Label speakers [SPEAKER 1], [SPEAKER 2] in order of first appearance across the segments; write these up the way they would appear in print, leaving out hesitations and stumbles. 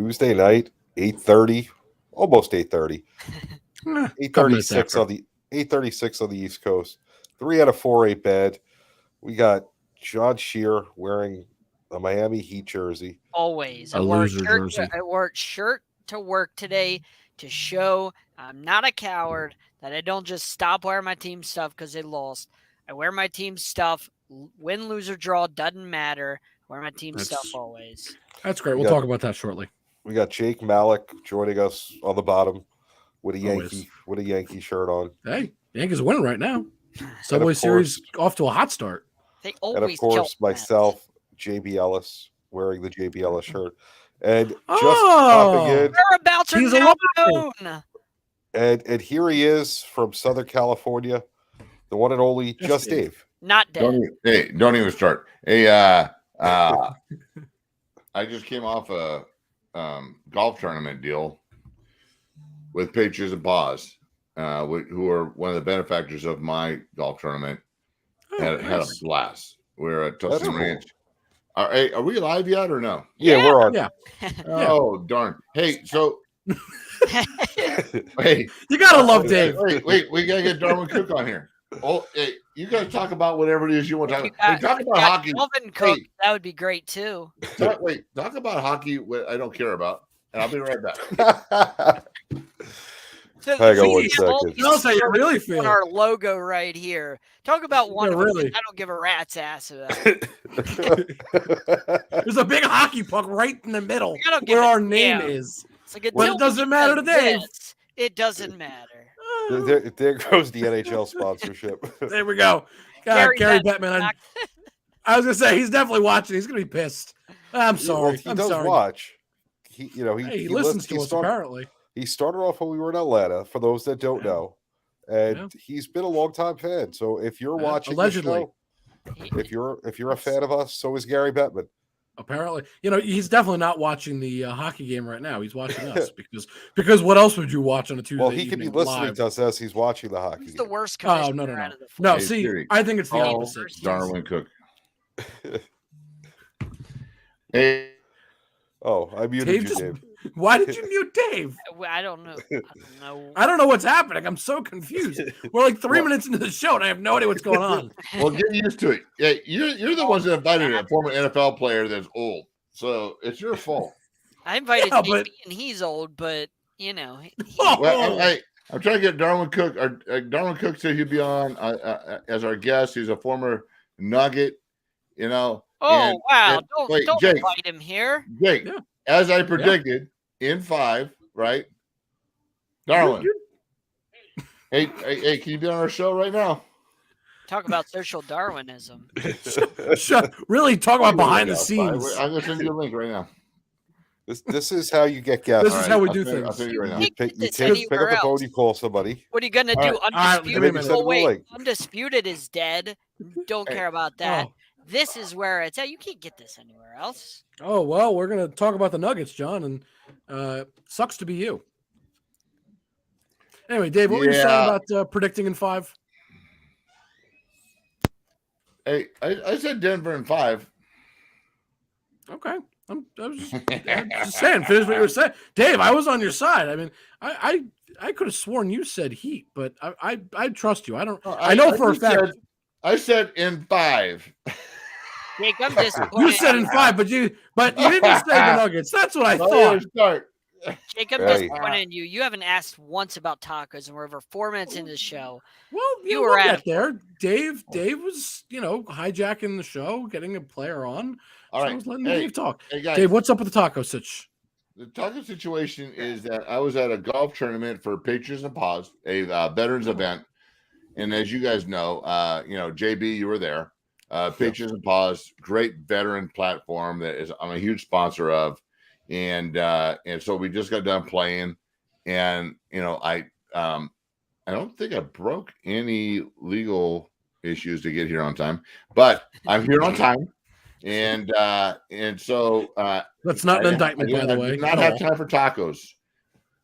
[SPEAKER 1] Tuesday night, 8:30, almost 8:30.
[SPEAKER 2] Couple minutes
[SPEAKER 1] 8:36
[SPEAKER 2] after.
[SPEAKER 1] on the 8:36 on the East Coast. 3 out of 4 8 bed. We got John Shear wearing a Miami Heat jersey.
[SPEAKER 3] Always.
[SPEAKER 2] A loser jersey.
[SPEAKER 3] I wore shirt to work today to show I'm not a coward, that I don't just stop wearing my team stuff because they lost. I wear my team stuff. Win, lose, or draw, doesn't matter. I wear my team stuff always.
[SPEAKER 2] That's great. We'll talk about that shortly.
[SPEAKER 1] We got Jake Malik joining us on the bottom with a Yankee shirt on.
[SPEAKER 2] Hey, Yankees are winning right now. Subway Series off to a hot start.
[SPEAKER 3] They always
[SPEAKER 1] and of course, myself, JB Ellis, wearing the JB Ellis shirt. And just popping in.
[SPEAKER 3] Whereabouts are now known.
[SPEAKER 1] And here he is from Southern California, the one and only Just Dave.
[SPEAKER 3] Not dead.
[SPEAKER 4] Don't even start. Hey, I just came off a golf tournament deal with Patriots and Paws, who are one of the benefactors of my golf tournament. Had a blast. We're at Tustin Ranch. Are we live yet or no?
[SPEAKER 1] Yeah, we're on.
[SPEAKER 2] Yeah.
[SPEAKER 4] Oh, darn. Hey, so hey,
[SPEAKER 2] you gotta love Dave.
[SPEAKER 4] Wait, we gotta get Darwin Cook on here. Oh, hey, you guys talk about whatever it is you want to talk about. Talk about hockey.
[SPEAKER 3] Cook, that would be great too.
[SPEAKER 4] Talk about hockey. I don't care about, and I'll be right back.
[SPEAKER 1] Hang on 1 second.
[SPEAKER 2] Tell us how you really feel.
[SPEAKER 3] On our logo right here. Talk about one.
[SPEAKER 2] Really.
[SPEAKER 3] I don't give a rat's ass about.
[SPEAKER 2] There's a big hockey puck right in the middle where our name is.
[SPEAKER 3] It's like
[SPEAKER 2] well, it doesn't matter to Dave.
[SPEAKER 3] It doesn't matter.
[SPEAKER 1] There goes the NHL sponsorship.
[SPEAKER 2] There we go. Gary Bettman. I was gonna say he's definitely watching. He's gonna be pissed. I'm sorry.
[SPEAKER 1] He does watch. He
[SPEAKER 2] listens to us apparently.
[SPEAKER 1] He started off when we were in Atlanta. For those that don't know, and he's been a longtime fan. So if you're watching,
[SPEAKER 2] allegedly,
[SPEAKER 1] if you're a fan of us, so is Gary Bettman.
[SPEAKER 2] Apparently, he's definitely not watching the hockey game right now. He's watching us because what else would you watch on a Tuesday?
[SPEAKER 1] Well, he could be listening to us as he's watching the hockey.
[SPEAKER 3] Who's the worst?
[SPEAKER 2] Oh no! No, see, I think it's the opposite.
[SPEAKER 4] Darwin Cook. Hey.
[SPEAKER 1] Oh, I muted you, Dave.
[SPEAKER 2] Why did you mute Dave?
[SPEAKER 3] I don't know.
[SPEAKER 2] I don't know what's happening. I'm so confused. We're like 3 minutes into the show, and I have no idea what's going on.
[SPEAKER 4] Well, get used to it. Yeah, you're the ones that invited a former NFL player that's old, so it's your fault.
[SPEAKER 3] I invited JB, and he's old, but
[SPEAKER 4] Well, I'm trying to get Darwin Cook. Darwin Cook said he'd be on as our guest. He's a former Nugget.
[SPEAKER 3] Oh, wow! Don't
[SPEAKER 4] Jake,
[SPEAKER 3] invite him here.
[SPEAKER 4] Jake, as I predicted in 5, right? Darwin. Hey, can you be on our show right now?
[SPEAKER 3] Talk about social Darwinism.
[SPEAKER 2] Really talk about behind the scenes.
[SPEAKER 4] I'm going to send you a link right now.
[SPEAKER 1] This is how you get guests.
[SPEAKER 2] This is how we do things.
[SPEAKER 4] I'll tell you right now.
[SPEAKER 1] You pick up the phone, you call somebody.
[SPEAKER 3] What are you going to do? Undisputed?
[SPEAKER 1] Wait.
[SPEAKER 3] Undisputed is dead. Don't care about that. This is where it's at. You can't get this anywhere else.
[SPEAKER 2] Oh, well, we're going to talk about the Nuggets, John, and sucks to be you. Anyway, Dave, what were you saying about predicting in 5?
[SPEAKER 4] Hey, I said Denver in 5.
[SPEAKER 2] Okay. I was just saying, finish what you were saying. Dave, I was on your side. I mean, I could have sworn you said Heat, but I trust you. I know for a fact.
[SPEAKER 4] I said in 5.
[SPEAKER 3] Jake, I'm disappointed.
[SPEAKER 2] You said in 5, but you didn't say the Nuggets. That's what I thought.
[SPEAKER 3] Jake, I'm disappointed in you. You haven't asked once about tacos, and we're over 4 minutes into the show.
[SPEAKER 2] Well, you were at there. Dave was, hijacking the show, getting a player on.
[SPEAKER 4] All right.
[SPEAKER 2] I was letting Dave talk.
[SPEAKER 4] Hey guys,
[SPEAKER 2] Dave, what's up with the taco sitch?
[SPEAKER 4] The taco situation is that I was at a golf tournament for Patriots and Paws, a veterans event. And as you guys know, JB, you were there. Patriots and Paws, great veteran platform that I'm a huge sponsor of. And so we just got done playing. And, I don't think I broke any legal issues to get here on time, but I'm here on time. And so
[SPEAKER 2] that's not an indictment, by the way.
[SPEAKER 4] I did not have time for tacos.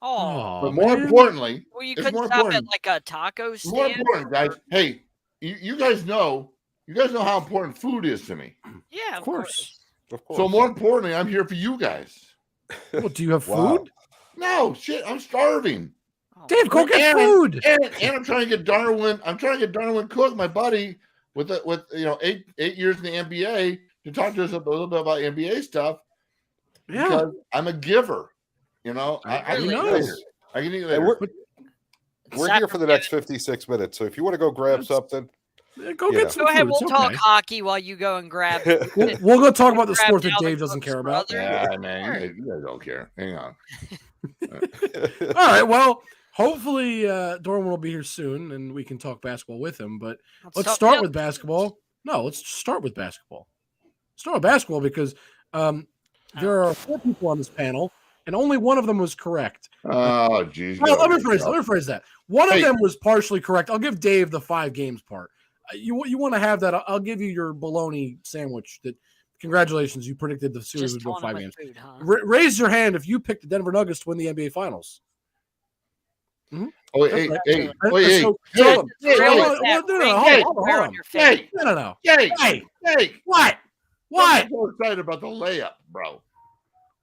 [SPEAKER 3] Oh,
[SPEAKER 4] but more importantly,
[SPEAKER 3] well, you couldn't stop at like a taco stand.
[SPEAKER 4] More important, guys. Hey, you guys know how important food is to me.
[SPEAKER 3] Yeah, of course.
[SPEAKER 1] Of course.
[SPEAKER 4] So more importantly, I'm here for you guys.
[SPEAKER 2] Well, do you have
[SPEAKER 1] Wow.
[SPEAKER 2] food?
[SPEAKER 4] No, shit, I'm starving.
[SPEAKER 3] Oh,
[SPEAKER 2] Dave, go get
[SPEAKER 4] And-
[SPEAKER 2] food.
[SPEAKER 4] And I'm trying to get Darwin. I'm trying to get Darwin Cook, my buddy, with 8 years in the NBA, to talk to us a little bit about NBA stuff.
[SPEAKER 2] Yeah.
[SPEAKER 4] Because I'm a giver. You know, I can
[SPEAKER 3] Really
[SPEAKER 4] eat
[SPEAKER 2] knows.
[SPEAKER 4] later. I can eat
[SPEAKER 1] And
[SPEAKER 4] later.
[SPEAKER 1] we're here for the next 56 minutes. So if you want to go grab
[SPEAKER 2] That's-
[SPEAKER 1] something,
[SPEAKER 2] Go
[SPEAKER 1] You
[SPEAKER 2] get
[SPEAKER 1] know.
[SPEAKER 2] some
[SPEAKER 3] Go ahead.
[SPEAKER 2] food.
[SPEAKER 3] We'll
[SPEAKER 2] It's
[SPEAKER 3] talk
[SPEAKER 2] okay.
[SPEAKER 3] hockey while you go and grab.
[SPEAKER 2] We'll go talk about the
[SPEAKER 3] grab
[SPEAKER 2] sport that
[SPEAKER 3] Dalvin
[SPEAKER 2] Dave doesn't
[SPEAKER 3] Cook's
[SPEAKER 2] care about.
[SPEAKER 3] brother.
[SPEAKER 4] Yeah, man, you guys don't care. Hang on.
[SPEAKER 2] All right. Well, hopefully Dorman will be here soon and we can talk basketball with him. But let's
[SPEAKER 3] talk-
[SPEAKER 2] start
[SPEAKER 3] no,
[SPEAKER 2] with basketball. No, let's start with basketball. Start with basketball because there are 4 people on this panel and only one of them was correct.
[SPEAKER 4] Oh, geez.
[SPEAKER 2] Well, let me rephrase that. One of
[SPEAKER 4] Hey.
[SPEAKER 2] them was partially correct. I'll give Dave the 5 games part. You want to have that? I'll give you your bologna sandwich. That congratulations, you predicted the series
[SPEAKER 3] Just
[SPEAKER 2] would go
[SPEAKER 3] taunt
[SPEAKER 2] 5
[SPEAKER 3] him
[SPEAKER 2] games.
[SPEAKER 3] with food, huh?
[SPEAKER 2] Raise your hand if you picked the Denver Nuggets to win the NBA Finals.
[SPEAKER 4] Oh, hey,
[SPEAKER 2] Okay.
[SPEAKER 4] hey,
[SPEAKER 2] And-
[SPEAKER 4] wait,
[SPEAKER 2] and
[SPEAKER 4] hey,
[SPEAKER 2] so-
[SPEAKER 4] hey,
[SPEAKER 2] so-
[SPEAKER 4] hey,
[SPEAKER 3] Trail
[SPEAKER 4] hey,
[SPEAKER 3] with that
[SPEAKER 2] no,
[SPEAKER 3] ring
[SPEAKER 2] hold
[SPEAKER 3] you
[SPEAKER 2] on,
[SPEAKER 3] wear
[SPEAKER 2] hold
[SPEAKER 3] on
[SPEAKER 2] on.
[SPEAKER 3] your face.
[SPEAKER 2] No, no.
[SPEAKER 4] hey,
[SPEAKER 2] Hey,
[SPEAKER 4] hey.
[SPEAKER 2] what?
[SPEAKER 4] I'm so excited about the layup, bro.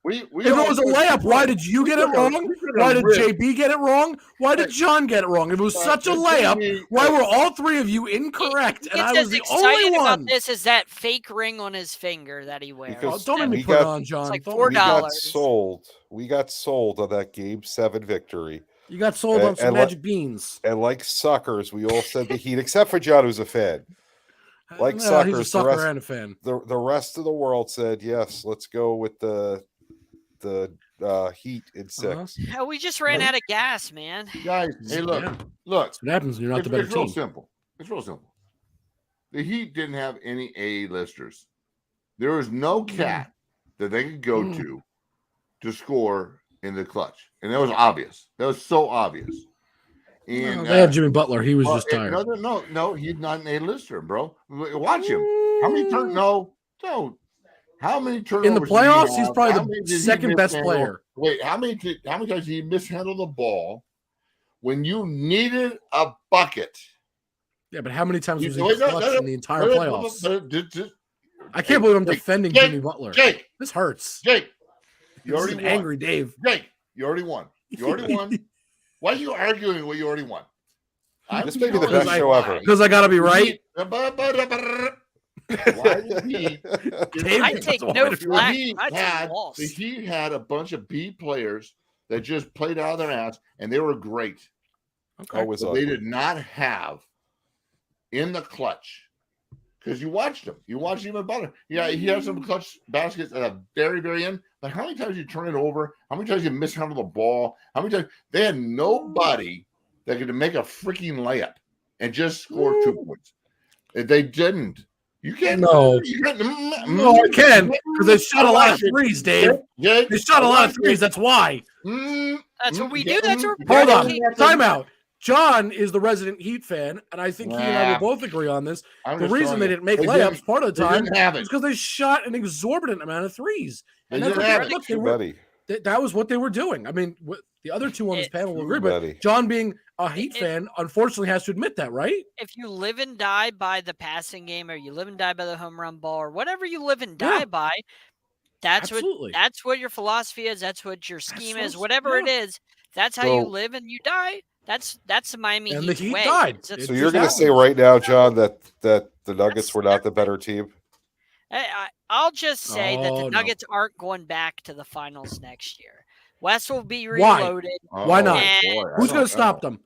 [SPEAKER 4] We
[SPEAKER 2] If it was a layup, why did you get it wrong? Why did JB get it wrong? Why did John get it wrong? If it was such a layup, why were all 3 of you incorrect?
[SPEAKER 3] He
[SPEAKER 2] And
[SPEAKER 3] gets
[SPEAKER 2] I was
[SPEAKER 3] as
[SPEAKER 2] the
[SPEAKER 3] excited
[SPEAKER 2] only
[SPEAKER 3] about
[SPEAKER 2] one.
[SPEAKER 3] this as that fake ring on his finger that he wears.
[SPEAKER 1] Because
[SPEAKER 2] Don't make me
[SPEAKER 1] we
[SPEAKER 2] put it
[SPEAKER 1] got-
[SPEAKER 2] on, John.
[SPEAKER 3] It's like
[SPEAKER 2] Don't-
[SPEAKER 3] $4.
[SPEAKER 1] we got
[SPEAKER 3] $4.
[SPEAKER 1] sold. We got sold on that Game 7 victory.
[SPEAKER 2] You got sold on some
[SPEAKER 1] and
[SPEAKER 2] magic beans.
[SPEAKER 1] And like suckers, we all said the Heat, except for John, who's a fan. Like
[SPEAKER 2] He's a
[SPEAKER 1] suckers, the
[SPEAKER 2] sucker
[SPEAKER 1] rest-
[SPEAKER 2] and a fan.
[SPEAKER 1] The rest of the world said, yes, let's go with the Heat in 6.
[SPEAKER 3] Hell, we just ran out of gas, man.
[SPEAKER 4] Guys, hey, look,
[SPEAKER 2] Yeah.
[SPEAKER 4] look.
[SPEAKER 2] That's what happens when you're not the better
[SPEAKER 4] It's real
[SPEAKER 2] team.
[SPEAKER 4] simple. It's real simple. The Heat didn't have any A-listers. There was no cat that they could go to score in the clutch, and that was obvious. That was so obvious. And
[SPEAKER 2] They had Jimmy Butler. He was just tired.
[SPEAKER 4] No, he's not an A-lister, bro. Watch him. How many turn? No. How many turnovers
[SPEAKER 2] In the
[SPEAKER 4] did he
[SPEAKER 2] playoffs, he's
[SPEAKER 4] have?
[SPEAKER 2] probably
[SPEAKER 4] How
[SPEAKER 2] the
[SPEAKER 4] many did he
[SPEAKER 2] second best
[SPEAKER 4] mishandle?
[SPEAKER 2] player.
[SPEAKER 4] Wait, how many times did he mishandle the ball when you needed a bucket?
[SPEAKER 2] Yeah, but how many times was he
[SPEAKER 4] Wait, no,
[SPEAKER 2] clutch
[SPEAKER 4] no, no.
[SPEAKER 2] in the entire playoffs?
[SPEAKER 4] Jake,
[SPEAKER 2] I can't believe I'm
[SPEAKER 4] Jake,
[SPEAKER 2] defending
[SPEAKER 4] Jake,
[SPEAKER 2] Jimmy Butler.
[SPEAKER 4] Jake,
[SPEAKER 2] This hurts.
[SPEAKER 4] you
[SPEAKER 2] This is
[SPEAKER 4] already
[SPEAKER 2] an
[SPEAKER 4] won.
[SPEAKER 2] angry Dave.
[SPEAKER 4] Jake, you already won. You already won. Why are you arguing what you already won?
[SPEAKER 1] This may be the
[SPEAKER 2] Because
[SPEAKER 1] best
[SPEAKER 2] I-
[SPEAKER 1] show ever.
[SPEAKER 2] Because I got to be right.
[SPEAKER 4] Why did he?
[SPEAKER 2] Dave,
[SPEAKER 3] I
[SPEAKER 2] that's
[SPEAKER 3] take
[SPEAKER 2] why
[SPEAKER 3] no
[SPEAKER 2] the
[SPEAKER 3] flack.
[SPEAKER 4] He
[SPEAKER 3] I take
[SPEAKER 4] had,
[SPEAKER 3] loss.
[SPEAKER 4] the Heat had a bunch of B players that just played out of their ass, and they were great.
[SPEAKER 1] Always
[SPEAKER 4] But they
[SPEAKER 1] ugly.
[SPEAKER 4] did not have in the clutch, because you watched him. You watched him at Butler. Yeah, he had some clutch baskets at the very, very end. But how many times you turn it over? How many times you mishandle the ball? How many times they had nobody that could make a freaking layup and just score 2 points? They didn't. You can't.
[SPEAKER 2] No.
[SPEAKER 4] You can't.
[SPEAKER 2] No, I can because they shot a lot of threes, Dave.
[SPEAKER 4] Yeah.
[SPEAKER 2] They shot a lot of threes. That's why.
[SPEAKER 3] That's what we do. That's what
[SPEAKER 2] Hold on.
[SPEAKER 3] Keep-
[SPEAKER 2] Timeout. John is the resident Heat fan, and I think he and I
[SPEAKER 4] Nah.
[SPEAKER 2] will both agree on this.
[SPEAKER 4] I'm
[SPEAKER 2] The
[SPEAKER 4] just
[SPEAKER 2] reason
[SPEAKER 4] telling
[SPEAKER 2] they
[SPEAKER 4] you.
[SPEAKER 2] didn't make
[SPEAKER 4] They
[SPEAKER 2] layups part of the
[SPEAKER 4] They
[SPEAKER 2] time
[SPEAKER 4] didn't have
[SPEAKER 2] is
[SPEAKER 4] it.
[SPEAKER 2] because they shot an exorbitant amount of threes.
[SPEAKER 4] They
[SPEAKER 2] And that's
[SPEAKER 4] didn't
[SPEAKER 2] what
[SPEAKER 4] have
[SPEAKER 2] they,
[SPEAKER 4] it.
[SPEAKER 2] look, they
[SPEAKER 1] Too
[SPEAKER 2] were,
[SPEAKER 1] many.
[SPEAKER 2] that was what they were doing. I mean, the other two on this panel will
[SPEAKER 1] Too
[SPEAKER 2] agree, but
[SPEAKER 1] many.
[SPEAKER 2] John, being a Heat fan, unfortunately has to admit that, right?
[SPEAKER 3] if you live and die by the passing game, or you live and die by the home run ball, or whatever you live and die
[SPEAKER 2] Yeah.
[SPEAKER 3] by, that's
[SPEAKER 2] Absolutely.
[SPEAKER 3] what your philosophy is. That's what your scheme is.
[SPEAKER 2] Absolutely.
[SPEAKER 3] Whatever it
[SPEAKER 2] Yeah.
[SPEAKER 3] is, that's how you
[SPEAKER 1] So-
[SPEAKER 3] live and you die. That's the Miami
[SPEAKER 2] And the
[SPEAKER 3] Heat's
[SPEAKER 2] Heat
[SPEAKER 3] way.
[SPEAKER 2] died.
[SPEAKER 3] It's
[SPEAKER 2] It
[SPEAKER 3] just-
[SPEAKER 1] So you're
[SPEAKER 2] just
[SPEAKER 1] going to
[SPEAKER 2] happened.
[SPEAKER 1] say right now, John, that the Nuggets were not the better team?
[SPEAKER 3] I'll just say that
[SPEAKER 2] Oh,
[SPEAKER 3] the
[SPEAKER 2] no.
[SPEAKER 3] Nuggets aren't going back to the finals next year. West will be
[SPEAKER 2] Why?
[SPEAKER 3] reloaded.
[SPEAKER 2] Why not?
[SPEAKER 3] And
[SPEAKER 2] Who's going to stop them?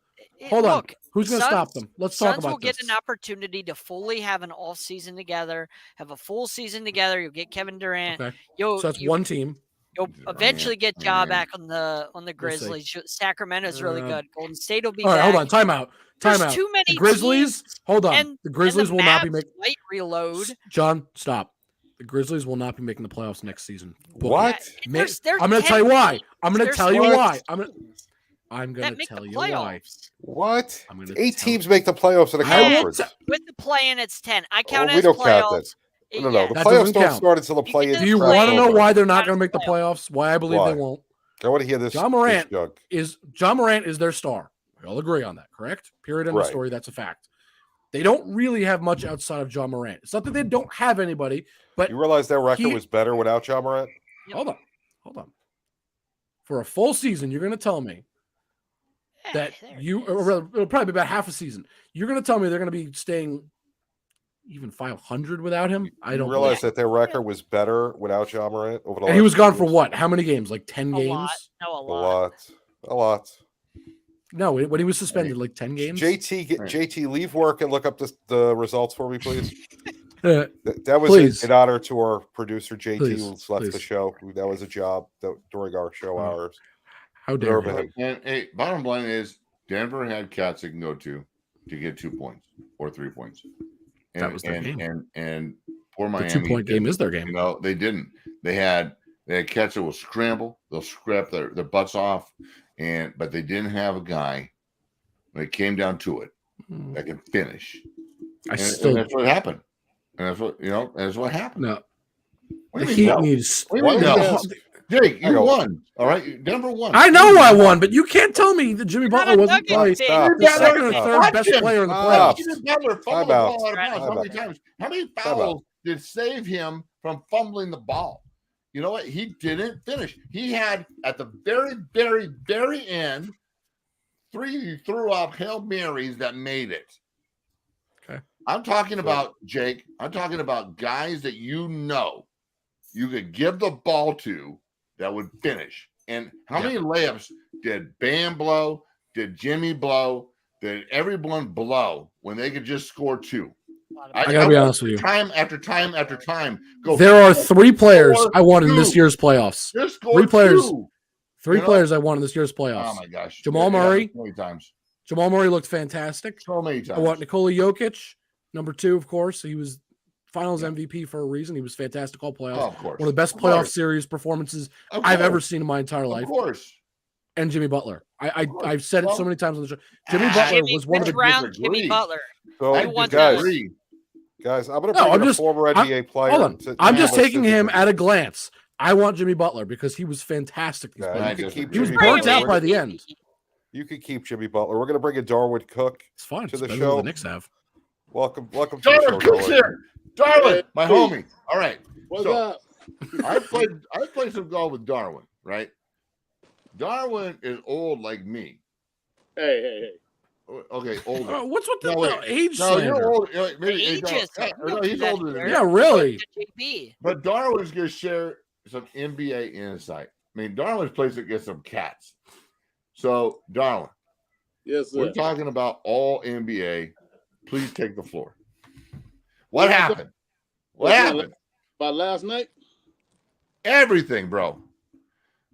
[SPEAKER 2] Hold on.
[SPEAKER 3] Look,
[SPEAKER 2] Who's going to stop
[SPEAKER 3] Suns-
[SPEAKER 2] them? Let's talk
[SPEAKER 3] Suns
[SPEAKER 2] about
[SPEAKER 3] will get
[SPEAKER 2] this.
[SPEAKER 3] an opportunity to fully have an off season together, have a full season together. You'll get Kevin Durant.
[SPEAKER 2] Okay.
[SPEAKER 3] You'll
[SPEAKER 2] So that's
[SPEAKER 3] you,
[SPEAKER 2] one team.
[SPEAKER 3] You'll eventually get Ja back on the Grizzlies. Sacramento's really
[SPEAKER 2] Uh,
[SPEAKER 3] good. Golden State will be
[SPEAKER 2] All right,
[SPEAKER 3] back.
[SPEAKER 2] hold on. Timeout.
[SPEAKER 3] There's
[SPEAKER 2] Timeout.
[SPEAKER 3] too many
[SPEAKER 2] The Grizzlies.
[SPEAKER 3] teams,
[SPEAKER 2] Hold on.
[SPEAKER 3] and
[SPEAKER 2] The Grizzlies
[SPEAKER 3] and
[SPEAKER 2] will not be
[SPEAKER 3] Mavs
[SPEAKER 2] making.
[SPEAKER 3] might reload.
[SPEAKER 2] John, stop. The Grizzlies will not be making the playoffs next season. Book
[SPEAKER 1] What?
[SPEAKER 2] it.
[SPEAKER 3] They're
[SPEAKER 2] I'm going to tell you
[SPEAKER 3] 10
[SPEAKER 2] why. I'm going to
[SPEAKER 3] There's
[SPEAKER 2] tell you
[SPEAKER 1] what?
[SPEAKER 2] why. I'm going
[SPEAKER 3] that
[SPEAKER 2] to
[SPEAKER 3] make
[SPEAKER 2] tell
[SPEAKER 3] the
[SPEAKER 2] you why.
[SPEAKER 3] playoffs.
[SPEAKER 1] What?
[SPEAKER 2] I'm gonna
[SPEAKER 1] 8
[SPEAKER 2] tell-
[SPEAKER 1] teams make the playoffs in a
[SPEAKER 2] I will
[SPEAKER 1] conference.
[SPEAKER 2] tell-
[SPEAKER 3] With the play-in, it's 10. I count
[SPEAKER 1] Oh,
[SPEAKER 3] it
[SPEAKER 1] we
[SPEAKER 3] as
[SPEAKER 1] don't count
[SPEAKER 3] playoffs.
[SPEAKER 1] that. No,
[SPEAKER 3] Yeah.
[SPEAKER 1] the
[SPEAKER 2] That
[SPEAKER 1] playoffs
[SPEAKER 2] doesn't
[SPEAKER 1] don't
[SPEAKER 2] count.
[SPEAKER 1] start until the
[SPEAKER 3] You
[SPEAKER 1] play-in.
[SPEAKER 3] can
[SPEAKER 2] Do you
[SPEAKER 3] play
[SPEAKER 2] want to know
[SPEAKER 3] over.
[SPEAKER 2] why they're not
[SPEAKER 3] Not
[SPEAKER 2] going to make the
[SPEAKER 3] playoffs.
[SPEAKER 2] playoffs? Why I believe
[SPEAKER 1] Why?
[SPEAKER 2] they won't.
[SPEAKER 1] I want to hear this.
[SPEAKER 2] John Morant
[SPEAKER 1] this junk.
[SPEAKER 2] John Morant is their star. We all agree on that, correct? Period. End of
[SPEAKER 1] Right.
[SPEAKER 2] story. That's a fact. They don't really have much outside of John Morant. It's not that they don't have anybody, but
[SPEAKER 1] You realize their record
[SPEAKER 2] He-
[SPEAKER 1] was better without John Morant?
[SPEAKER 3] Yep.
[SPEAKER 2] hold on. for a full season, you're going to tell me that it'll probably be about half a season. You're going to tell me they're going to be staying even 500 without him? I don't
[SPEAKER 1] realize that their record was better without John Morant over the
[SPEAKER 2] And he was gone for what? How many games? Like 10 games?
[SPEAKER 3] No,
[SPEAKER 1] a lot.
[SPEAKER 2] No, when he was suspended, like 10 games.
[SPEAKER 1] JT, leave work and look up the results for me, please. That was
[SPEAKER 2] please.
[SPEAKER 1] an honor to our producer JT, who's left
[SPEAKER 2] please.
[SPEAKER 1] the show. That was a job during our show hours.
[SPEAKER 2] How dare you?
[SPEAKER 4] And hey, bottom line is Denver had cats they can go to get 2 points or 3 points. And,
[SPEAKER 2] that was their game.
[SPEAKER 4] And poor Miami.
[SPEAKER 2] The 2-point game is their game.
[SPEAKER 4] You know, they didn't. They had cats that will scramble. They'll scrap their butts off. But they didn't have a guy when it came down to it that can finish. And that's what happened. And that's what that's what happened.
[SPEAKER 2] No.
[SPEAKER 4] What do
[SPEAKER 2] the
[SPEAKER 4] you
[SPEAKER 2] Heat
[SPEAKER 4] mean,
[SPEAKER 2] needs.
[SPEAKER 4] Jake, you won. All right. Denver won.
[SPEAKER 2] I know I won, but you can't tell me that Jimmy Butler wasn't probably the second or third best player in the playoffs.
[SPEAKER 4] Jimmy Butler fumbled the ball out of bounds. How many times? How many fouls did save him from fumbling the ball? You know what? He didn't finish. He had at the very, very, very end 3 threw up Hail Marys that made it.
[SPEAKER 2] Okay.
[SPEAKER 4] I'm talking about, Jake. I'm talking about guys that you could give the ball to that would finish. And how many layups did Bam blow? Did Jimmy blow? Did everyone blow when they could just score 2?
[SPEAKER 2] I gotta be honest with you.
[SPEAKER 4] Time after time after time.
[SPEAKER 2] There are 3 players I won in this year's playoffs. 3 players. 3 players I won in this year's playoffs.
[SPEAKER 4] Oh my gosh.
[SPEAKER 2] Jamal Murray.
[SPEAKER 4] 20 times.
[SPEAKER 2] Jamal Murray looked fantastic.
[SPEAKER 4] So many times.
[SPEAKER 2] I want Nikola Jokic, number 2, of course. He was Finals MVP for a reason. He was fantastic all playoffs.
[SPEAKER 4] Oh, of course.
[SPEAKER 2] One of the best playoff series performances I've ever seen in my entire life.
[SPEAKER 4] Of course.
[SPEAKER 2] And Jimmy Butler. I've said it so many times on the show. Jimmy Butler was one of the
[SPEAKER 3] round. Jimmy Butler.
[SPEAKER 1] So, guys, I'm going to bring in a former NBA player.
[SPEAKER 2] Hold on. I'm just taking him at a glance. I want Jimmy Butler because he was fantastic. He was burnt out by the end.
[SPEAKER 1] You can keep Jimmy Butler. We're going to bring in Darwin Cook.
[SPEAKER 2] It's fine
[SPEAKER 1] to the show.
[SPEAKER 2] The Knicks have.
[SPEAKER 1] Welcome to
[SPEAKER 4] Darwin
[SPEAKER 1] the show.
[SPEAKER 4] Cook's here. Darwin, my homie. All right.
[SPEAKER 5] What's up?
[SPEAKER 4] I played some golf with Darwin, right? Darwin is old like me.
[SPEAKER 5] Hey.
[SPEAKER 4] Okay, older.
[SPEAKER 2] What's with the age?
[SPEAKER 4] No,
[SPEAKER 2] slander?
[SPEAKER 4] you're old. Maybe he's older than me.
[SPEAKER 2] Yeah, really.
[SPEAKER 4] But Darwin's going to share some NBA insight. I mean, Darwin's place to get some cats. So, Darwin.
[SPEAKER 5] Yes, sir.
[SPEAKER 4] We're talking about all NBA. Please take the floor. What happened? What happened?
[SPEAKER 5] About last night?
[SPEAKER 4] Everything, bro.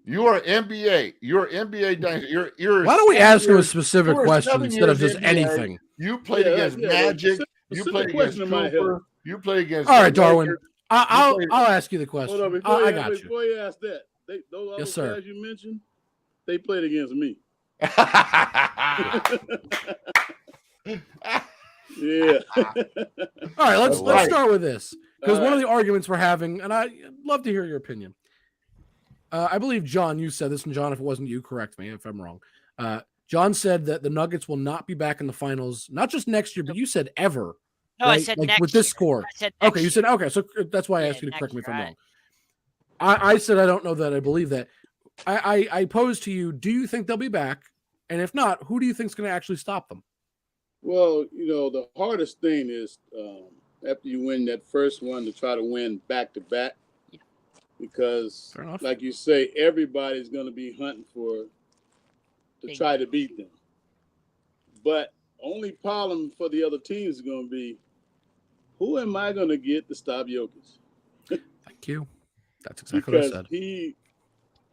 [SPEAKER 4] You are NBA. You're NBA dynasty. You're
[SPEAKER 2] Why don't we ask you a specific question instead of just anything?
[SPEAKER 4] You played against Magic. You played against Cooper. You played against.
[SPEAKER 2] All right, Darwin. I'll ask you the question.
[SPEAKER 5] Hold on,
[SPEAKER 2] I got you.
[SPEAKER 5] Before you ask that, those other guys you mentioned, they played against me. Yeah.
[SPEAKER 2] All right, let's start with this because one of the arguments we're having, and I'd love to hear your opinion. I believe, John, you said this, and John, if it wasn't you, correct me if I'm wrong. John said that the Nuggets will not be back in the finals, not just next year, but you said ever.
[SPEAKER 3] No,
[SPEAKER 2] right?
[SPEAKER 3] I said
[SPEAKER 2] like
[SPEAKER 3] next
[SPEAKER 2] with this
[SPEAKER 3] year.
[SPEAKER 2] score.
[SPEAKER 3] I said
[SPEAKER 2] Okay, you said okay, so that's why I asked you to correct me if I'm wrong. I said I don't know that I believe that. I pose to you: do you think they'll be back? And if not, who do you think is going to actually stop them?
[SPEAKER 5] Well, the hardest thing is after you win that first one to try to win back to back, because, like you say, everybody's going to be hunting to try to beat them. But only problem for the other teams is going to be, who am I going to get to stop Jokic?
[SPEAKER 2] Thank you. That's exactly what I said.